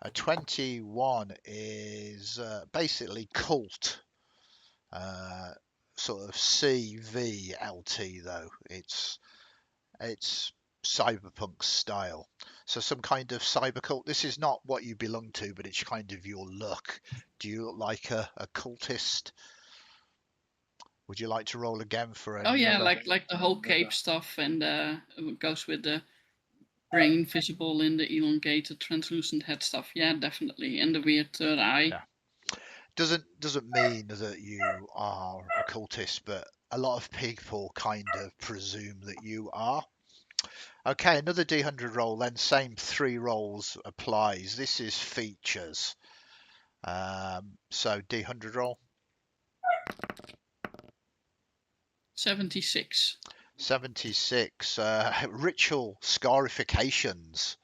A 21 is basically cult, sort of CVLT though. It's cyberpunk style, so some kind of cyber cult. This is not what you belong to, but it's kind of your look. Do you look like a cultist? Would you like to roll again for another? Oh yeah, like the whole cape stuff, and it goes with the brain visible in the elongated translucent head stuff. Yeah, definitely. And the weird third eye. Yeah. Doesn't mean that you are a cultist, but a lot of people kind of presume that you are. Okay, another D100 roll, then same 3 rolls applies. This is features. So D100 roll. 76. 76. Ritual scarifications.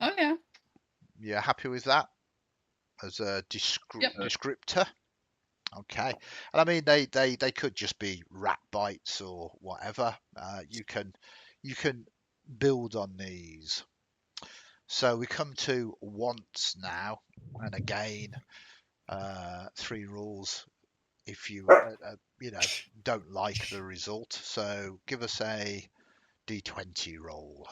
Oh yeah. You're happy with that as a descriptor? Okay. And I mean, they could just be rat bites or whatever. You can you can build on these. So we come to wants now, and again, 3 rules if you don't like the result. So give us a d20 roll.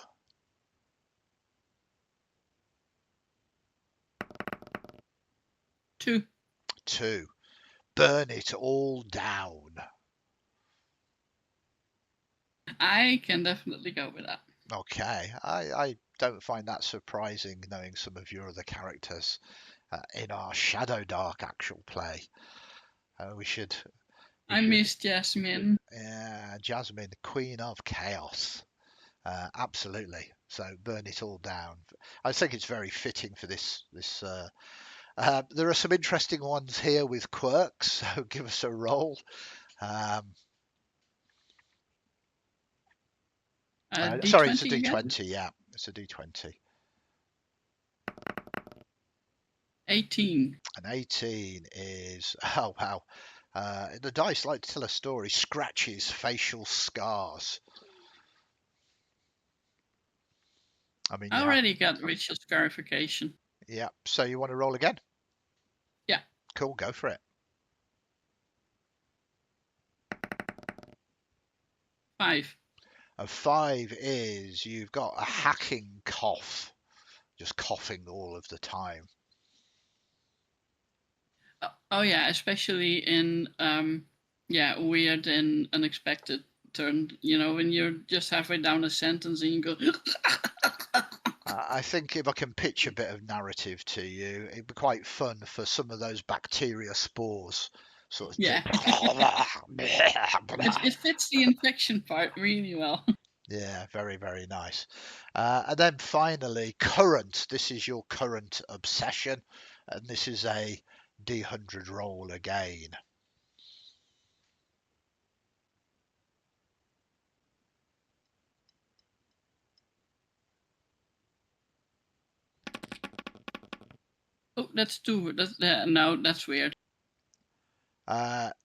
2. 2. Burn it all down. I can definitely go with that. Okay, I don't find that surprising, knowing some of your other characters in our Shadow Dark actual play. We should. I miss Jasmine. Jasmine, Queen of Chaos. Absolutely. So burn it all down. I think it's very fitting for this. There are some interesting ones here with quirks. So give us a roll. Sorry, it's a D20. Again? Yeah, it's a D20. 18. An 18 is, oh wow. The dice like to tell a story. Scratches, facial scars. I mean, I already got ritual scarification. Yeah. So you want to roll again? Yeah. Cool. Go for it. 5. A 5 is you've got a hacking cough, just coughing all of the time. Oh yeah, especially in weird and unexpected turn. You know, when you're just halfway down a sentence and you go. I think if I can pitch a bit of narrative to you, it'd be quite fun for some of those bacteria spores. Sort of. Yeah. It fits the infection part really well. Yeah, very, very nice. And then finally, current. This is your current obsession, and this is a D100 roll again. Oh, that's 2. No, that's weird.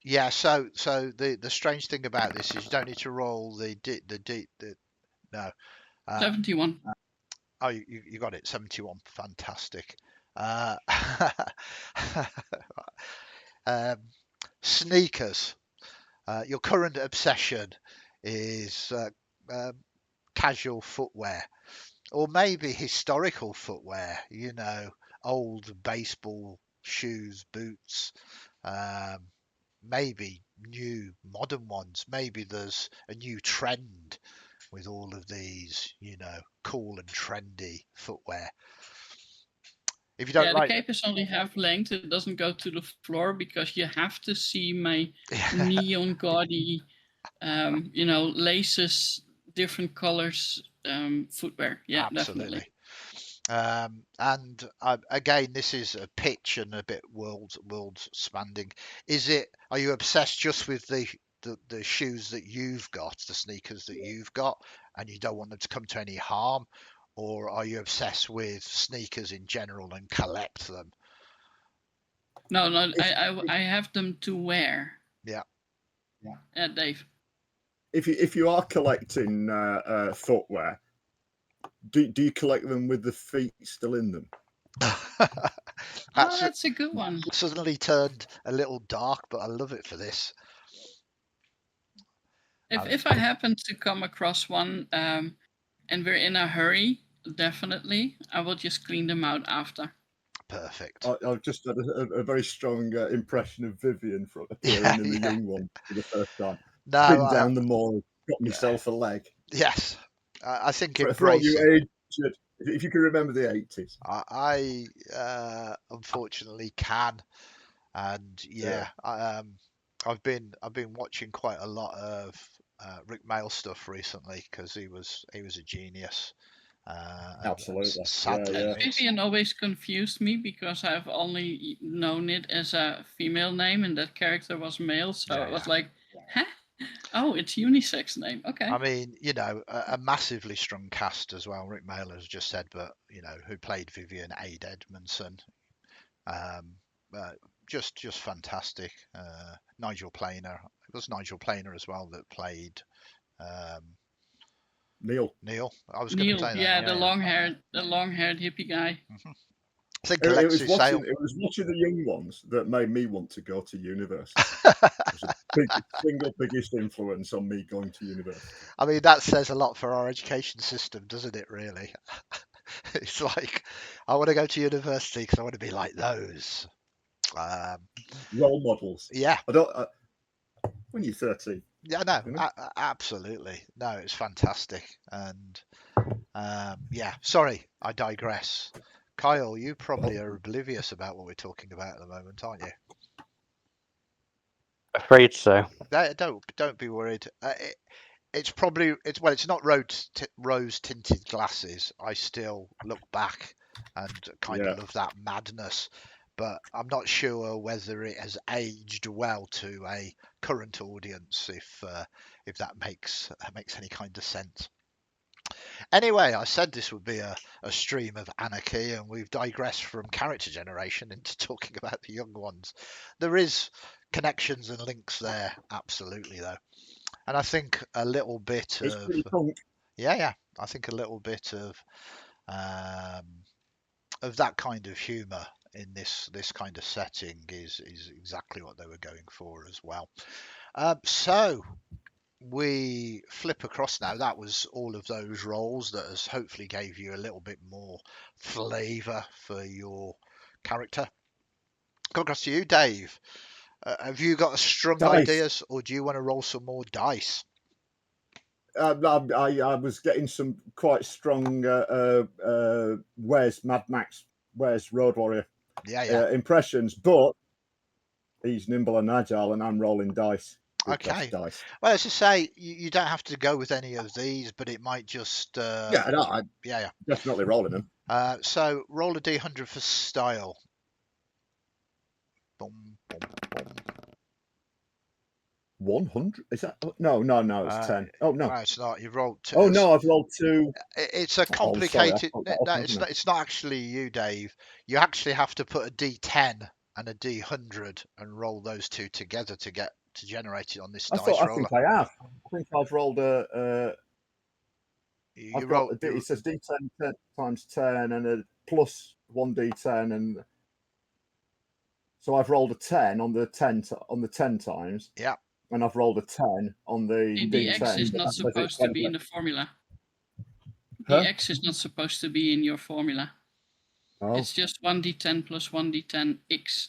Yeah. So the strange thing about this is you don't need to roll the no. 71. Oh, you got it. 71. Fantastic. Sneakers. Your current obsession is casual footwear, or maybe historical footwear. You know, old baseball shoes, boots. Maybe new modern ones. Maybe there's a new trend with all of these, cool and trendy footwear. If you don't the capes only have length. It doesn't go to the floor because you have to see my neon gaudy, laces, different colors, footwear. Yeah, absolutely. Definitely. And again, this is a pitch and a bit world spanning. Are you obsessed just with the shoes that you've got, the sneakers that you've got, and you don't want them to come to any harm, or are you obsessed with sneakers in general and collect them? No, I have them to wear. Yeah. Dave. If you are collecting footwear, do you collect them with the feet still in them? That's a good one. Suddenly turned a little dark, but I love it for this. If I happen to come across one and we're in a hurry, definitely, I will just clean them out after. Perfect. I've just had a very strong impression of Vivian from appearing in the young one for the first time. No, been down the mall, got myself a leg. Yes, I think for all you aged, if you can remember the 80s. I unfortunately can, and I've been watching quite a lot of Rick Mail stuff recently because he was a genius. Absolutely. Vivian always confused me because I've only known it as a female name and that character was male, so it was like, huh? Oh, it's unisex name. Okay. I mean, a massively strong cast as well. Rick Mail has just said, but who played Vivian, Aid Edmondson, just fantastic. Nigel Planer. It was Nigel Planer as well that played Neil. Neil. I was going to Neil, say that. yeah, the long-haired hippie guy. I think It Alexi was Sale. watching the young ones that made me want to go to university. It was the single biggest influence on me going to university. I mean, that says a lot for our education system, doesn't it, really? It's like, I want to go to university because I want to be like those. Role models. Yeah. I don't. When you're 13. Yeah, no, You know? absolutely. No, it's fantastic. And yeah, sorry, I digress. Kyle, you probably are oblivious about what we're talking about at the moment, aren't you? Afraid so. Don't be worried. It's not rose tinted glasses. I still look back and kind of love that madness, but I'm not sure whether it has aged well to a current audience, if that makes any kind of sense. Anyway, I said this would be a stream of anarchy, and we've digressed from character generation into talking about the young ones. There is connections and links there, absolutely, though. And I think a little bit It's of pretty punk. yeah, I think a little bit of that kind of humour in this kind of setting is exactly what they were going for as well. So we flip across now. That was all of those roles that has hopefully gave you a little bit more flavour for your character. Go across to you, Dave. Have you got strong Dice. ideas, or do you want to roll some more dice? I was getting some quite strong Where's Mad Max, Where's Road Warrior impressions, but he's nimble and agile, and I'm rolling dice. Okay. Dice. Well, as I say, you don't have to go with any of these, but it might just I'm definitely rolling them. So roll a d100 for style. Boom, boom, boom. 100? Is that? No, it's 10. Oh no, it's not. You've rolled two. Oh no, I've rolled 2. It's a complicated. It's not actually you, Dave. You actually have to put a d10 and a d100 and roll those two together to generate it on this dice roller. I think I have. I think I've rolled a. It says d10 times 10 and a plus 1d10, and so I've rolled a 10 on the 10 times. Yeah. And I've rolled a 10 on the The d10. X is not supposed to be in the formula. The X is not supposed to be in your formula. Oh. It's just 1d10 plus 1d10 X.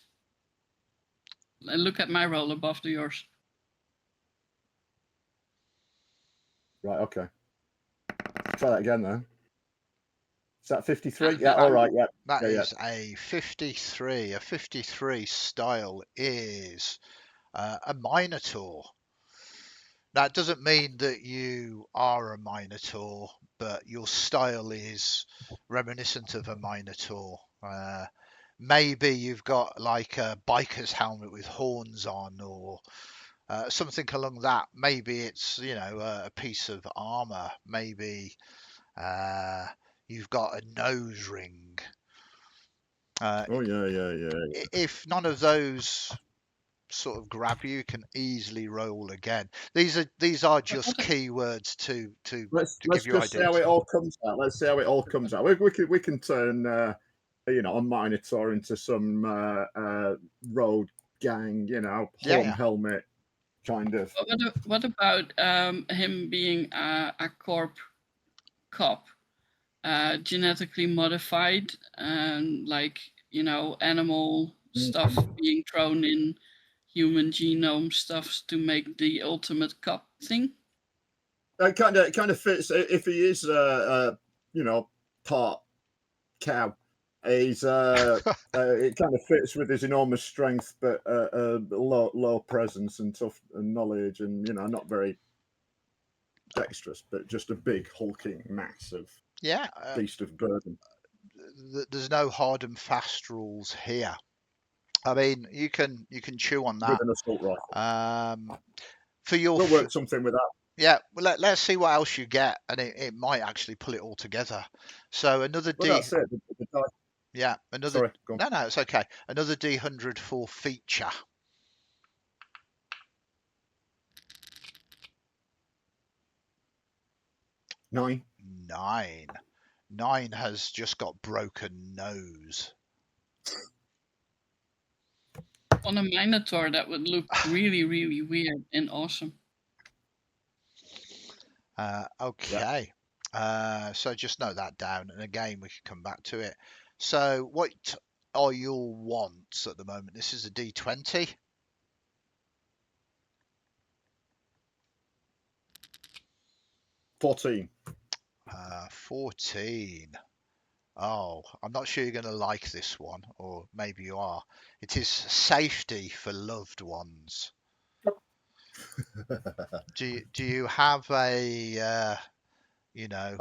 Look at my roll above yours. Right, okay. Try that again, though. Is that 53? Yeah, all right, yeah. That is a 53. A 53 style is a Minotaur. Now, it doesn't mean that you are a Minotaur, but your style is reminiscent of a Minotaur. Maybe you've got like a biker's helmet with horns on, or something along that. Maybe it's, a piece of armor. Maybe you've got a nose ring. If none of those sort of grab you, can easily roll again. These are just keywords to give you ideas. Let's see how it all comes out. Let's see how it all comes out. We can turn a Minotaur into some road gang, horn helmet kind of. What about him being a cop, genetically modified, and animal stuff being thrown in human genome stuff to make the ultimate cop thing? It kind of fits if he is part cow. He's it kind of fits with his enormous strength, but low presence and tough and knowledge, and not very dexterous, but just a big hulking mass of beast of burden. There's no hard and fast rules here. I mean, you can chew on that. With an assault rifle. We'll work something with that. Yeah, well, let's see what else you get, and it might actually pull it all together. So another D. That's it. Yeah, another. Sorry, go on. No, it's okay. Another D100 for feature. 9. 9. 9 has just got broken nose. On a Minotaur, that would look really, really weird and awesome. Okay. So just note that down, and again, we can come back to it. So what are your wants at the moment? This is a D20. 14. 14. Oh, I'm not sure you're going to like this one, or maybe you are. It is safety for loved ones. Do you have a I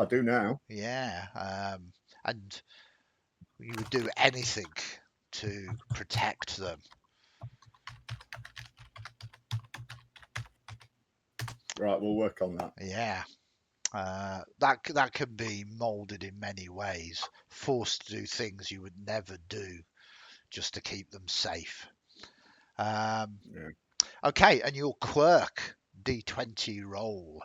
do now. yeah, and you would do anything to protect them. Right, we'll work on that. Yeah. That can be molded in many ways, forced to do things you would never do just to keep them safe. Yeah. Okay, and your quirk, D20 roll.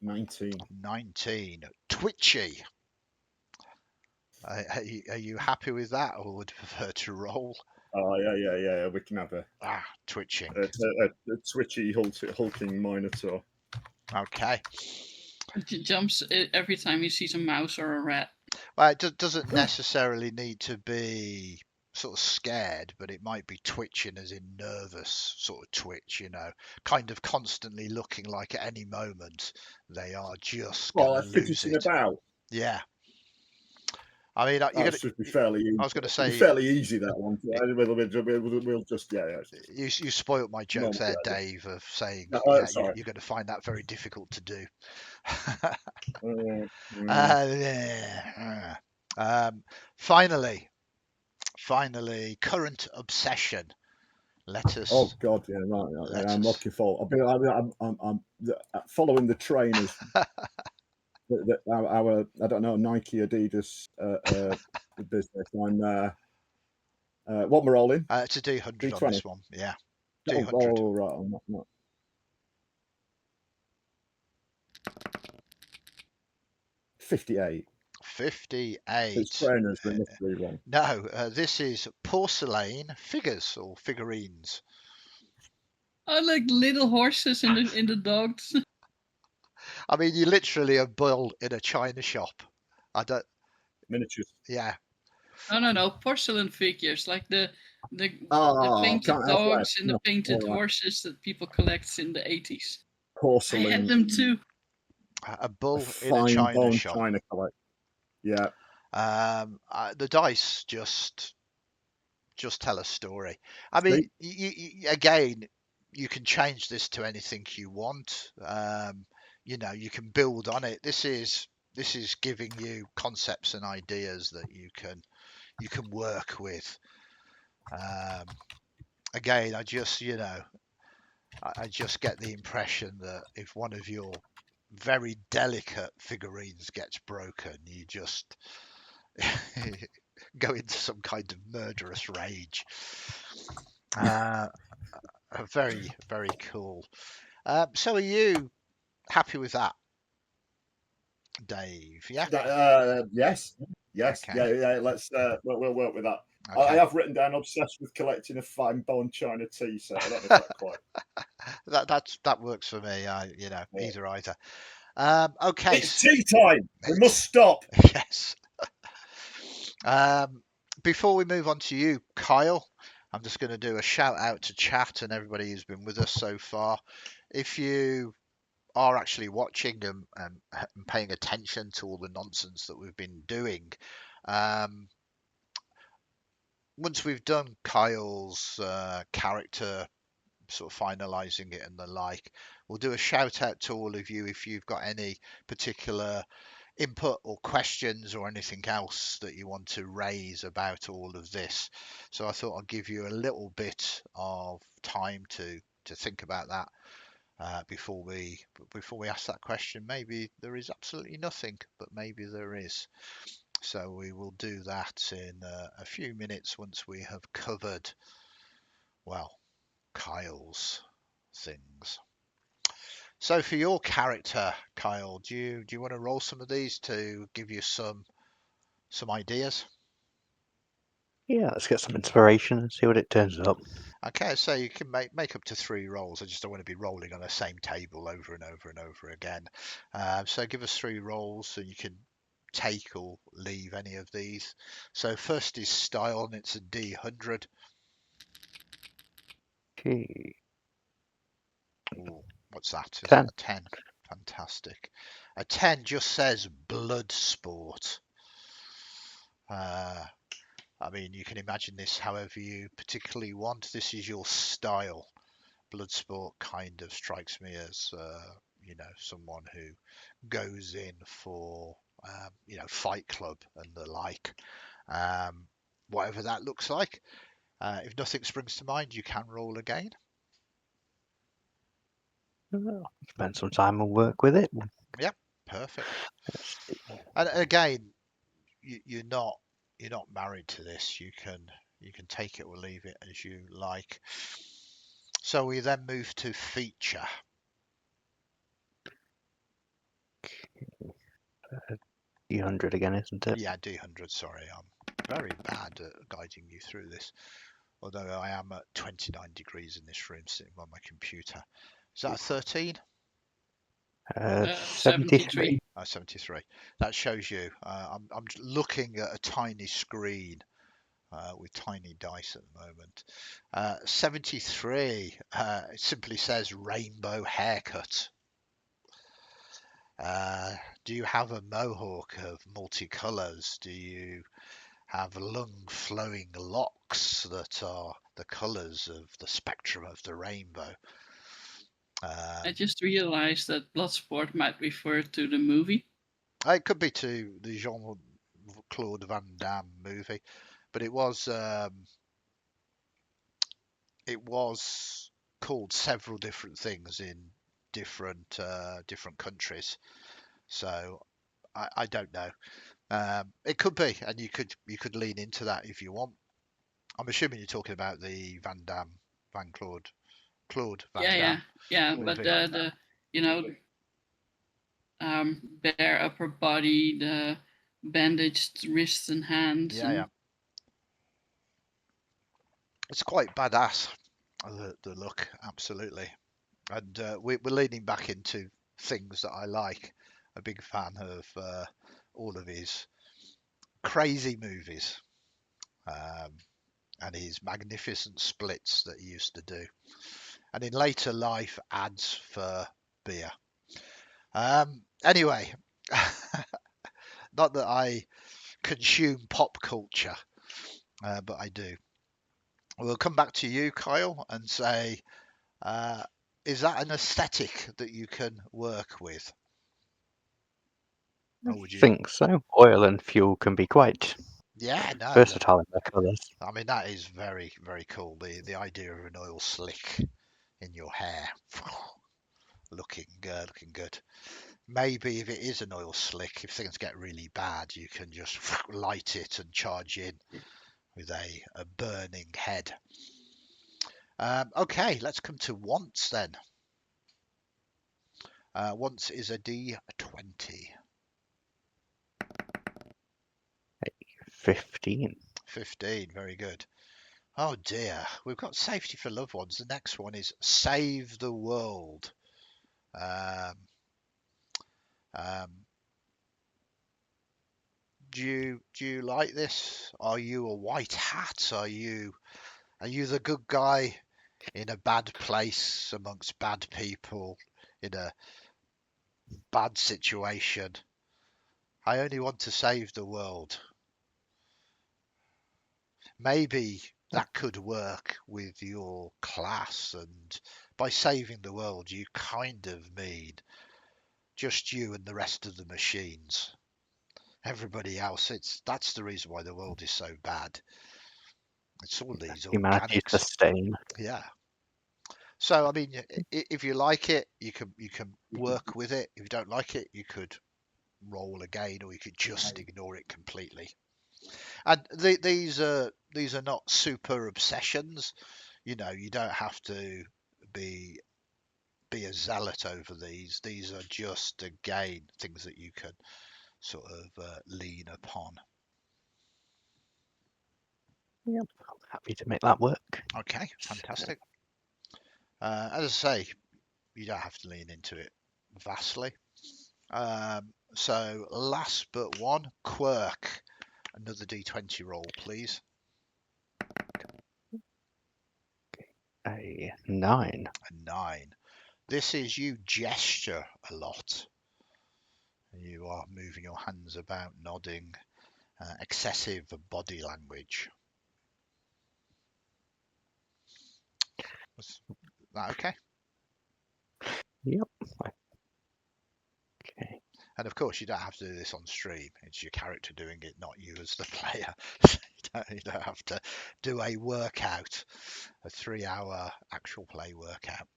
19. 19. Twitchy. Are you happy with that, or would you prefer to roll? Oh, yeah. We can have a Twitching. twitchy, hulking Minotaur. Okay. It jumps every time he sees a mouse or a rat. Well, it doesn't necessarily need to be sort of scared, but it might be twitching as in nervous sort of twitch, kind of constantly looking like at any moment they are just going to lose fidgeting it. about. Yeah. I mean, That should be fairly easy. I was going to say fairly easy, that one. We'll just You spoilt my jokes there, Dave, of saying sorry. you're going to find that very difficult to do. Finally, current obsession. Let us. Oh God, yeah, right. I'm looking forward. I'm following the trainers. Our I don't know, Nike, Adidas business. What we're rolling? It's a D100 on this one. Yeah, D100. Oh right, I'm not. 58. 58. It's trainers, there must be one. No, this is porcelain figures or figurines. Oh, like little horses in the dogs. I mean, you literally are built in a china shop. Miniatures. Yeah. No, porcelain figures, like the painted can't dogs and the painted right. horses that people collect in the 80s. Porcelain. I had them too. A bull in a china shop. China collect. Yeah. The dice just tell a story. I mean, again, you can change this to anything you want. You can build on it. This is giving you concepts and ideas that you can work with. Again, I just get the impression that if one of your very delicate figurines gets broken, you just go into some kind of murderous rage. Very, very cool. So are you happy with that, Dave? Yeah. Yes. Okay. Yeah. Let's we'll work with that. Okay. I have written down obsessed with collecting a fine bone china tea set. I don't know if that quite. that works for me. Either. Okay. It's tea time. We must stop. Yes. Before we move on to you, Kyle, I'm just going to do a shout out to chat and everybody who's been with us so far. If you are actually watching and paying attention to all the nonsense that we've been doing, once we've done Kyle's character, sort of finalizing it and the like, we'll do a shout out to all of you if you've got any particular input or questions or anything else that you want to raise about all of this. So I thought I'd give you a little bit of time to think about that before we ask that question. Maybe there is absolutely nothing, but maybe there is. So we will do that in a few minutes once we have covered, well, Kyle's things. So for your character, Kyle, do you want to roll some of these to give you some ideas? Yeah, let's get some inspiration and see what it turns up. Okay, so you can make up to 3 rolls. I just don't want to be rolling on the same table over and over and over again. So give us 3 rolls, and you can take or leave any of these. So first is style, and it's a D100. Okay. Ooh, what's that? Is 10. it a 10? Fantastic. A 10 just says blood sport. I mean, you can imagine this however you particularly want. This is your style. Bloodsport kind of strikes me as, someone who goes in for, Fight Club and the like. Whatever that looks like. If nothing springs to mind, you can roll again. Spend some time and work with it. Yep, perfect. Let's see. And again, you're not married to this. You can take it or leave it as you like. So we then move to feature. D100 again, isn't it? Yeah, D100. Sorry, I'm very bad at guiding you through this. Although I am at 29 degrees in this room, sitting on my computer. Is that a 13? 73. 73. That shows you. I'm looking at a tiny screen with tiny dice at the moment. 73. It simply says rainbow haircut. Do you have a mohawk of multicolours? Do you have long flowing locks that are the colours of the spectrum of the rainbow? I just realized that Bloodsport might refer to the movie. It could be to the Jean-Claude Van Damme movie, but it was called several different things in different countries. So I don't know. It could be, and you could lean into that if you want. I'm assuming you're talking about the Claude Van Damme. Yeah. movie. But the bare upper body, the bandaged wrists and hands. Yeah. It's quite badass, the look, absolutely. And we're leaning back into things that I like. A big fan of all of his crazy movies and his magnificent splits that he used to do. And in later life, ads for beer. Anyway, not that I consume pop culture, but I do. We'll come back to you, Kyle, and say, is that an aesthetic that you can work with? I think so. Oil and fuel can be quite versatile in their colours. I mean, that is very, very cool. The idea of an oil slick in your hair, looking good. Maybe if it is an oil slick, if things get really bad, you can just light it and charge in with a burning head. Okay, let's come to wants then. Wants is a D20. 15. 15, very good. Oh dear, we've got safety for loved ones. The next one is save the world. Do you like this? Are you a white hat? Are you the good guy in a bad place amongst bad people in a bad situation? I only want to save the world. Maybe that could work with your class, and by saving the world you kind of mean just you and the rest of the machines. Everybody else, that's the reason why the world is so bad. It's all these Humanity organics. sustain. Yeah. So I mean, if you like it, you can work with it. If you don't like it, you could roll again, or you could just ignore it completely. And these are not super obsessions. You know, you don't have to be be a zealot over these. These are just, again, things that you can sort of lean upon. Yep, I'm happy to make that work. Okay, fantastic. As I say, you don't have to lean into it vastly. So last but one, quirk. Another D20 roll, please. A 9. A 9. This is you gesture a lot. You are moving your hands about, nodding, excessive body language. Was that okay? Yep. Okay. And of course, you don't have to do this on stream. It's your character doing it, not you as the player. You don't have to do a workout, a 3-hour actual play workout.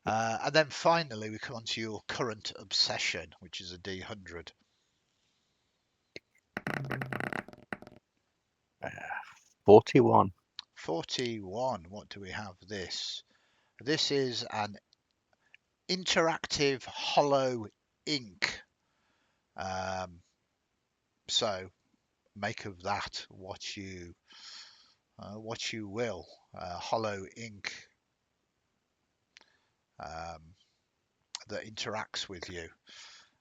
And then finally, we come on to your current obsession, which is a D100. 41. 41. What do we have this? This is an interactive hollow ink. So make of that what you will. Hollow ink that interacts with you.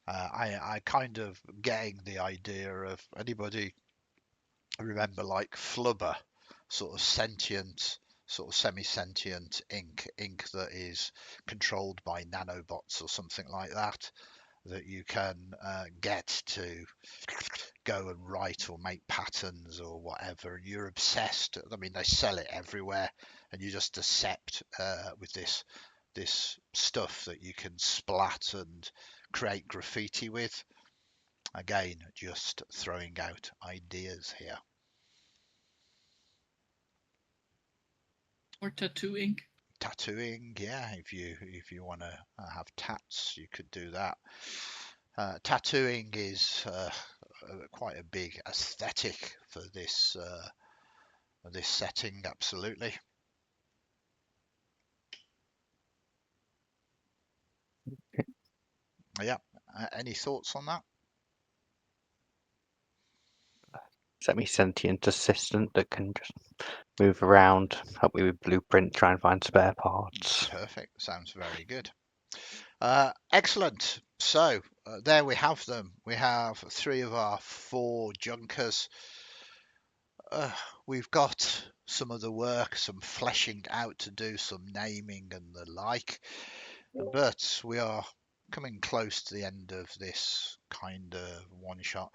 I kind of getting the idea of anybody remember like Flubber, sort of sentient, sort of semi-sentient ink that is controlled by nanobots or something like that you can get to go and write or make patterns or whatever, and you're obsessed. I mean, they sell it everywhere, and you just accept with this stuff that you can splat and create graffiti with. Again, just throwing out ideas here. Or tattooing. Tattooing, yeah, if you want to have tats, you could do that. Tattooing is quite a big aesthetic for this setting, absolutely. Yeah. Any thoughts on that? Semi-sentient assistant that can just move around, help me with blueprint, try and find spare parts. Perfect. Sounds very good. Excellent. So there we have them. We have 3 of our 4 junkers. We've got some of the work, some fleshing out to do, some naming and the like, but we are coming close to the end of this kind of one shot.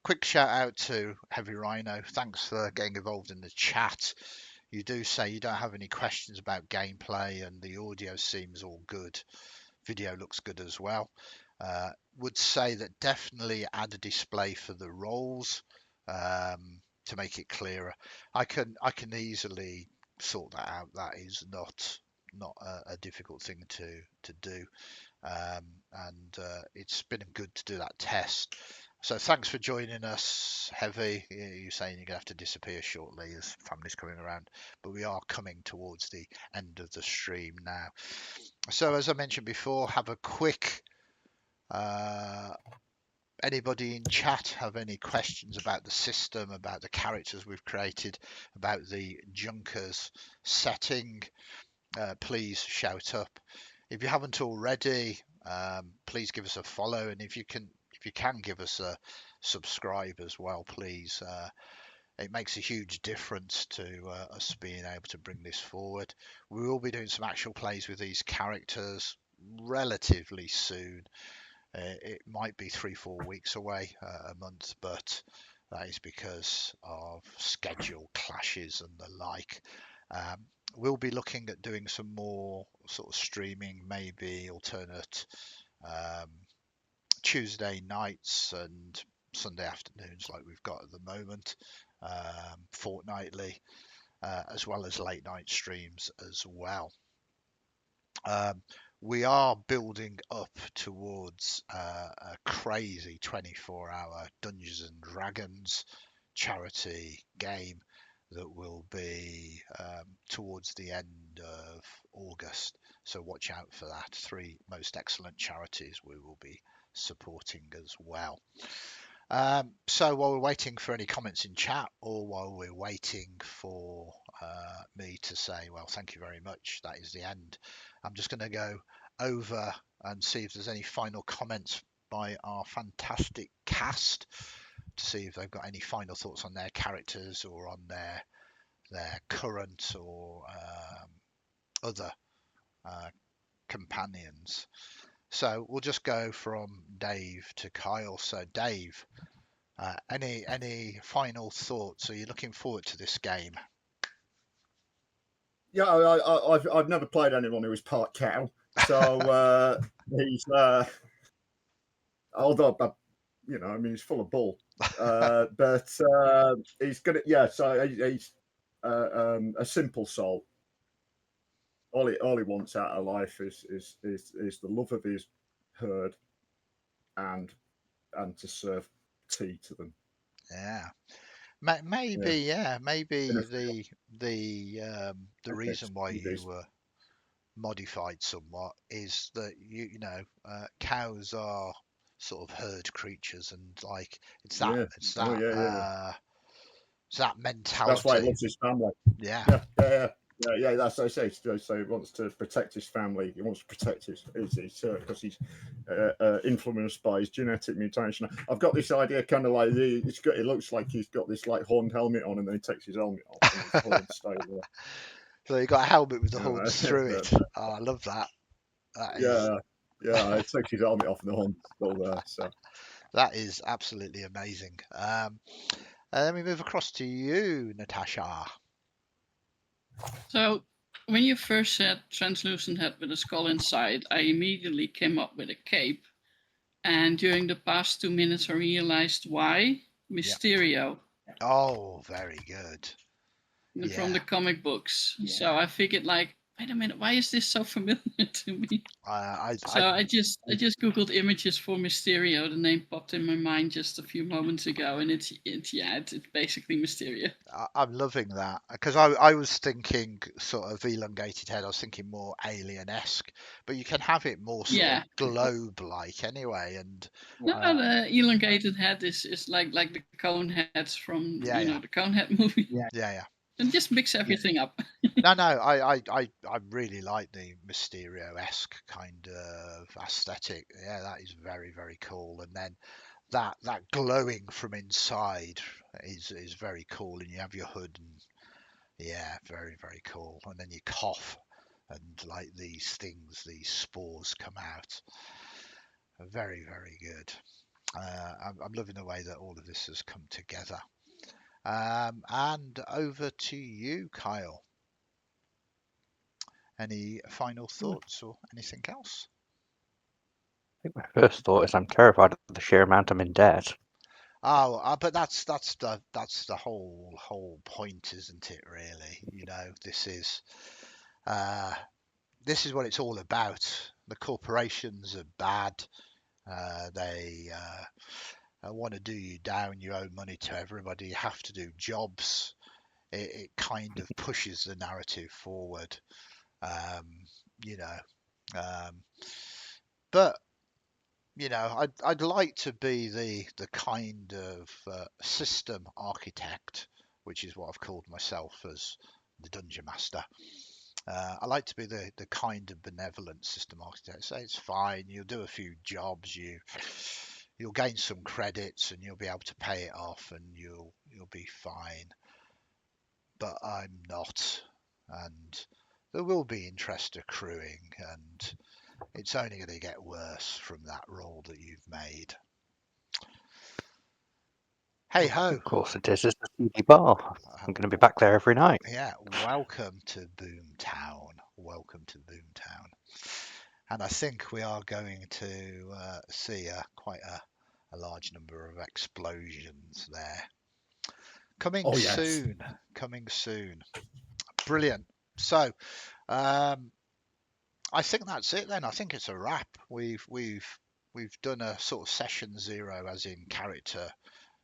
Quick shout out to Heavy Rhino. Thanks for getting involved in the chat. You do say you don't have any questions about gameplay, and the audio seems all good. Video looks good as well. Would say that definitely add a display for the roles to make it clearer. I can easily sort that out. That is not a difficult thing to do, and it's been good to do that test. So thanks for joining us, Heavy. You're saying you're gonna have to disappear shortly as family's coming around, but we are coming towards the end of the stream now. So as I mentioned before, have a quick anybody in chat have any questions about the system, about the characters we've created, about the Junkers setting, please shout up. If you haven't already, please give us a follow, and if you can give us a subscribe as well, please. It makes a huge difference to us being able to bring this forward. We will be doing some actual plays with these characters relatively soon. It might be 3-4 weeks away, a month, but that is because of schedule clashes and the like. We'll be looking at doing some more sort of streaming, maybe alternate Tuesday nights and Sunday afternoons like we've got at the moment, fortnightly, as well as late night streams as well. We are building up towards a crazy 24-hour Dungeons and Dragons charity game that will be towards the end of August. So watch out for that. 3 most excellent charities we will be supporting as well. So while we're waiting for any comments in chat, or while we're waiting for me to say, well, thank you very much, that is the end, I'm just going to go over and see if there's any final comments by our fantastic cast, to see if they've got any final thoughts on their characters or on their current or other companions. So we'll just go from Dave to Kyle. So Dave, any final thoughts? Are you looking forward to this game? Yeah, I've never played anyone who was part cow, so he's although I mean he's full of bull, but he's gonna So he's a simple soul. All he wants out of life is the love of his herd and to serve tea to them. Yeah. Maybe the reason why you were modified somewhat is that cows are sort of herd creatures, and like it's that mentality. That's why he loves his family. Yeah. That's what I say. So he wants to protect his family. He wants to protect his because he's influenced by his genetic mutation. I've got this idea, kind of like it looks like he's got this like horned helmet on, and then he takes his helmet off, and his horns stay there. So you got a helmet with the horns through it. Oh, I love that. It takes his helmet off, and the horns still there. So that is absolutely amazing. Let me move across to you, Natascha. So when you first said translucent head with a skull inside, I immediately came up with a cape. And during the past 2 minutes, I realized why. Mysterio. Yep. Oh, very good. From the comic books. Yeah. So I figured, like, wait a minute, why is this so familiar to me? I just googled images for Mysterio. The name popped in my mind just a few moments ago, and it's basically Mysterio. I'm loving that, because I was thinking sort of elongated head. I was thinking more alien-esque, but you can have it more sort of globe-like anyway. And the elongated head is like the cone heads from the Conehead movie. Yeah. And just mix everything up. No, I really like the Mysterio-esque kind of aesthetic. Yeah, that is very, very cool. And then that glowing from inside is very cool. And you have your hood, and very, very cool. And then you cough, and like these spores come out. Very, very good. I'm loving the way that all of this has come together. And over to you, Kyle. Any final thoughts or anything else? I think my first thought is I'm terrified of the sheer amount I'm in debt. Oh, but that's the whole point, isn't it? Really, this is what it's all about. The corporations are bad. They want to do you down. You owe money to everybody. You have to do jobs. It kind of pushes the narrative forward. But I'd like to be the kind of system architect, which is what I've called myself as the Dungeon Master. I like to be the kind of benevolent system architect. Say it's fine, you'll do a few jobs, you'll gain some credits, and you'll be able to pay it off, and you'll be fine. But I'm not, and there will be interest accruing, and it's only going to get worse from that roll that you've made. Hey ho! Of course it is. It's a CD bar. I'm going to be back there every night. Yeah, welcome to Boomtown. Welcome to Boomtown. And I think we are going to see quite a large number of explosions there. Coming soon. Brilliant. So, I think that's it then. I think it's a wrap. We've done a sort of session 0, as in character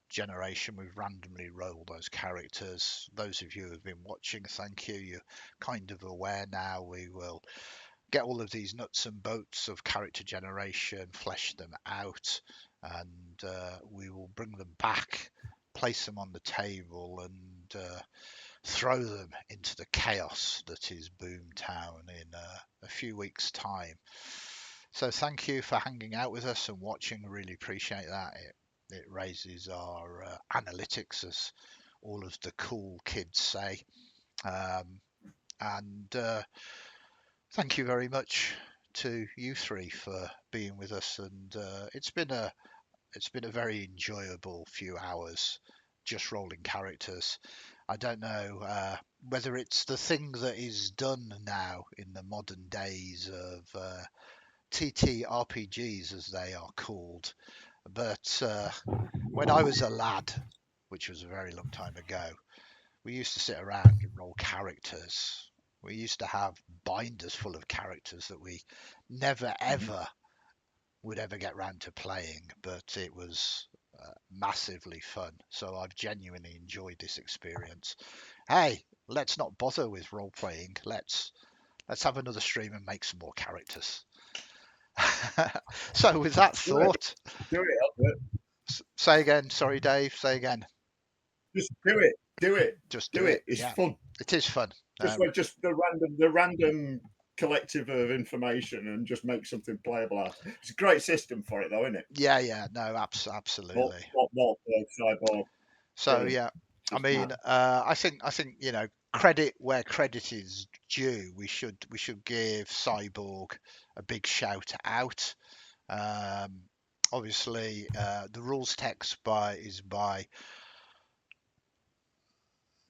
generation. We've randomly rolled those characters. Those of you who have been watching, thank you. You're kind of aware now. We will get all of these nuts and bolts of character generation, flesh them out, and we will bring them back, place them on the table, and throw them into the chaos that is Boomtown in a few weeks' time. So thank you for hanging out with us and watching. Really appreciate that. It raises our analytics, as all of the cool kids say. And thank you very much to you three for being with us. And it's been a very enjoyable few hours just rolling characters. I don't know whether it's the thing that is done now in the modern days of TTRPGs, as they are called, but when I was a lad, which was a very long time ago, we used to sit around and roll characters. We used to have binders full of characters that we never ever would ever get round to playing, but it was massively fun. So I've genuinely enjoyed this experience. Hey, let's not bother with role playing. Let's have another stream and make some more characters. So with that thought, Do it, Albert. say again. Sorry, Dave. Say again. Just do it. Do it. Just Do it. It's yeah, fun. it is fun. Just the random collective of information and just make something playable out. It's a great system for it, though, isn't it? Yeah. No, absolutely. What Cy Borg. So Brilliant. yeah, I Just mean, mad. I think credit where credit is due. We should give Cy Borg a big shout out. Obviously, the rules text is by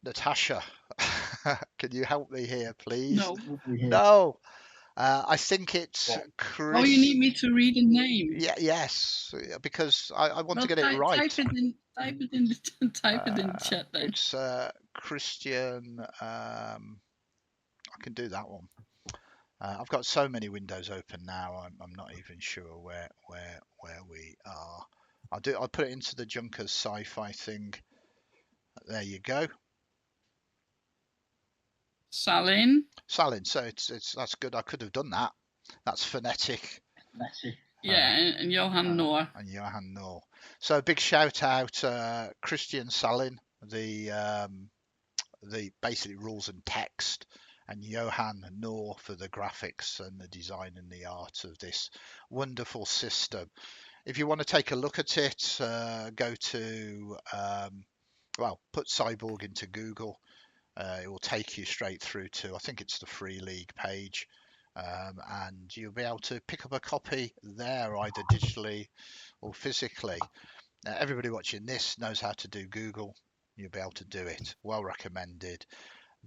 Natascha. Can you help me here, please? No. No. I think it's What? Chris. Oh, you need me to read a name. Yeah, yes, because I want Well, to get it right. Type it in the chat then. It's Christian. I can do that one. I've got so many windows open now. I'm not even sure where we are. I'll put it into the Junkers sci-fi thing. There you go. Salin. So it's that's good. I could have done that. That's phonetic. Yeah, and Johan Noor. And Johan Noor. So big shout out Christian Salin, the basically rules and text, and Johan Noor for the graphics and the design and the art of this wonderful system. If you want to take a look at it, go to put Cy Borg into Google. It will take you straight through to, I think it's the Free League page, and you'll be able to pick up a copy there, either digitally or physically. Everybody watching this knows how to do Google. You'll be able to do it. Well recommended.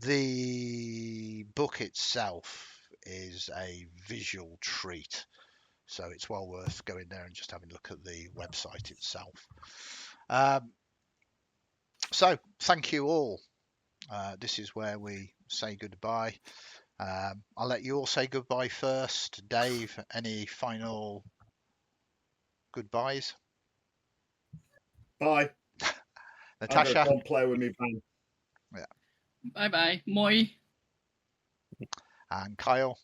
The book itself is a visual treat, so it's well worth going there and just having a look at the website itself. So thank you all. This is where we say goodbye. I'll let you all say goodbye first. Dave, any final goodbyes? Bye. Natascha? I'm going to play with me, man. Yeah. Bye-bye. Moi. And Kyle?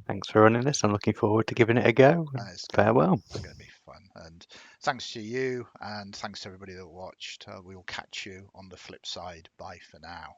Thanks for running this. I'm looking forward to giving it a go. Farewell. It's going to be fun. And thanks to you, and thanks to everybody that watched. We will catch you on the flip side. Bye for now.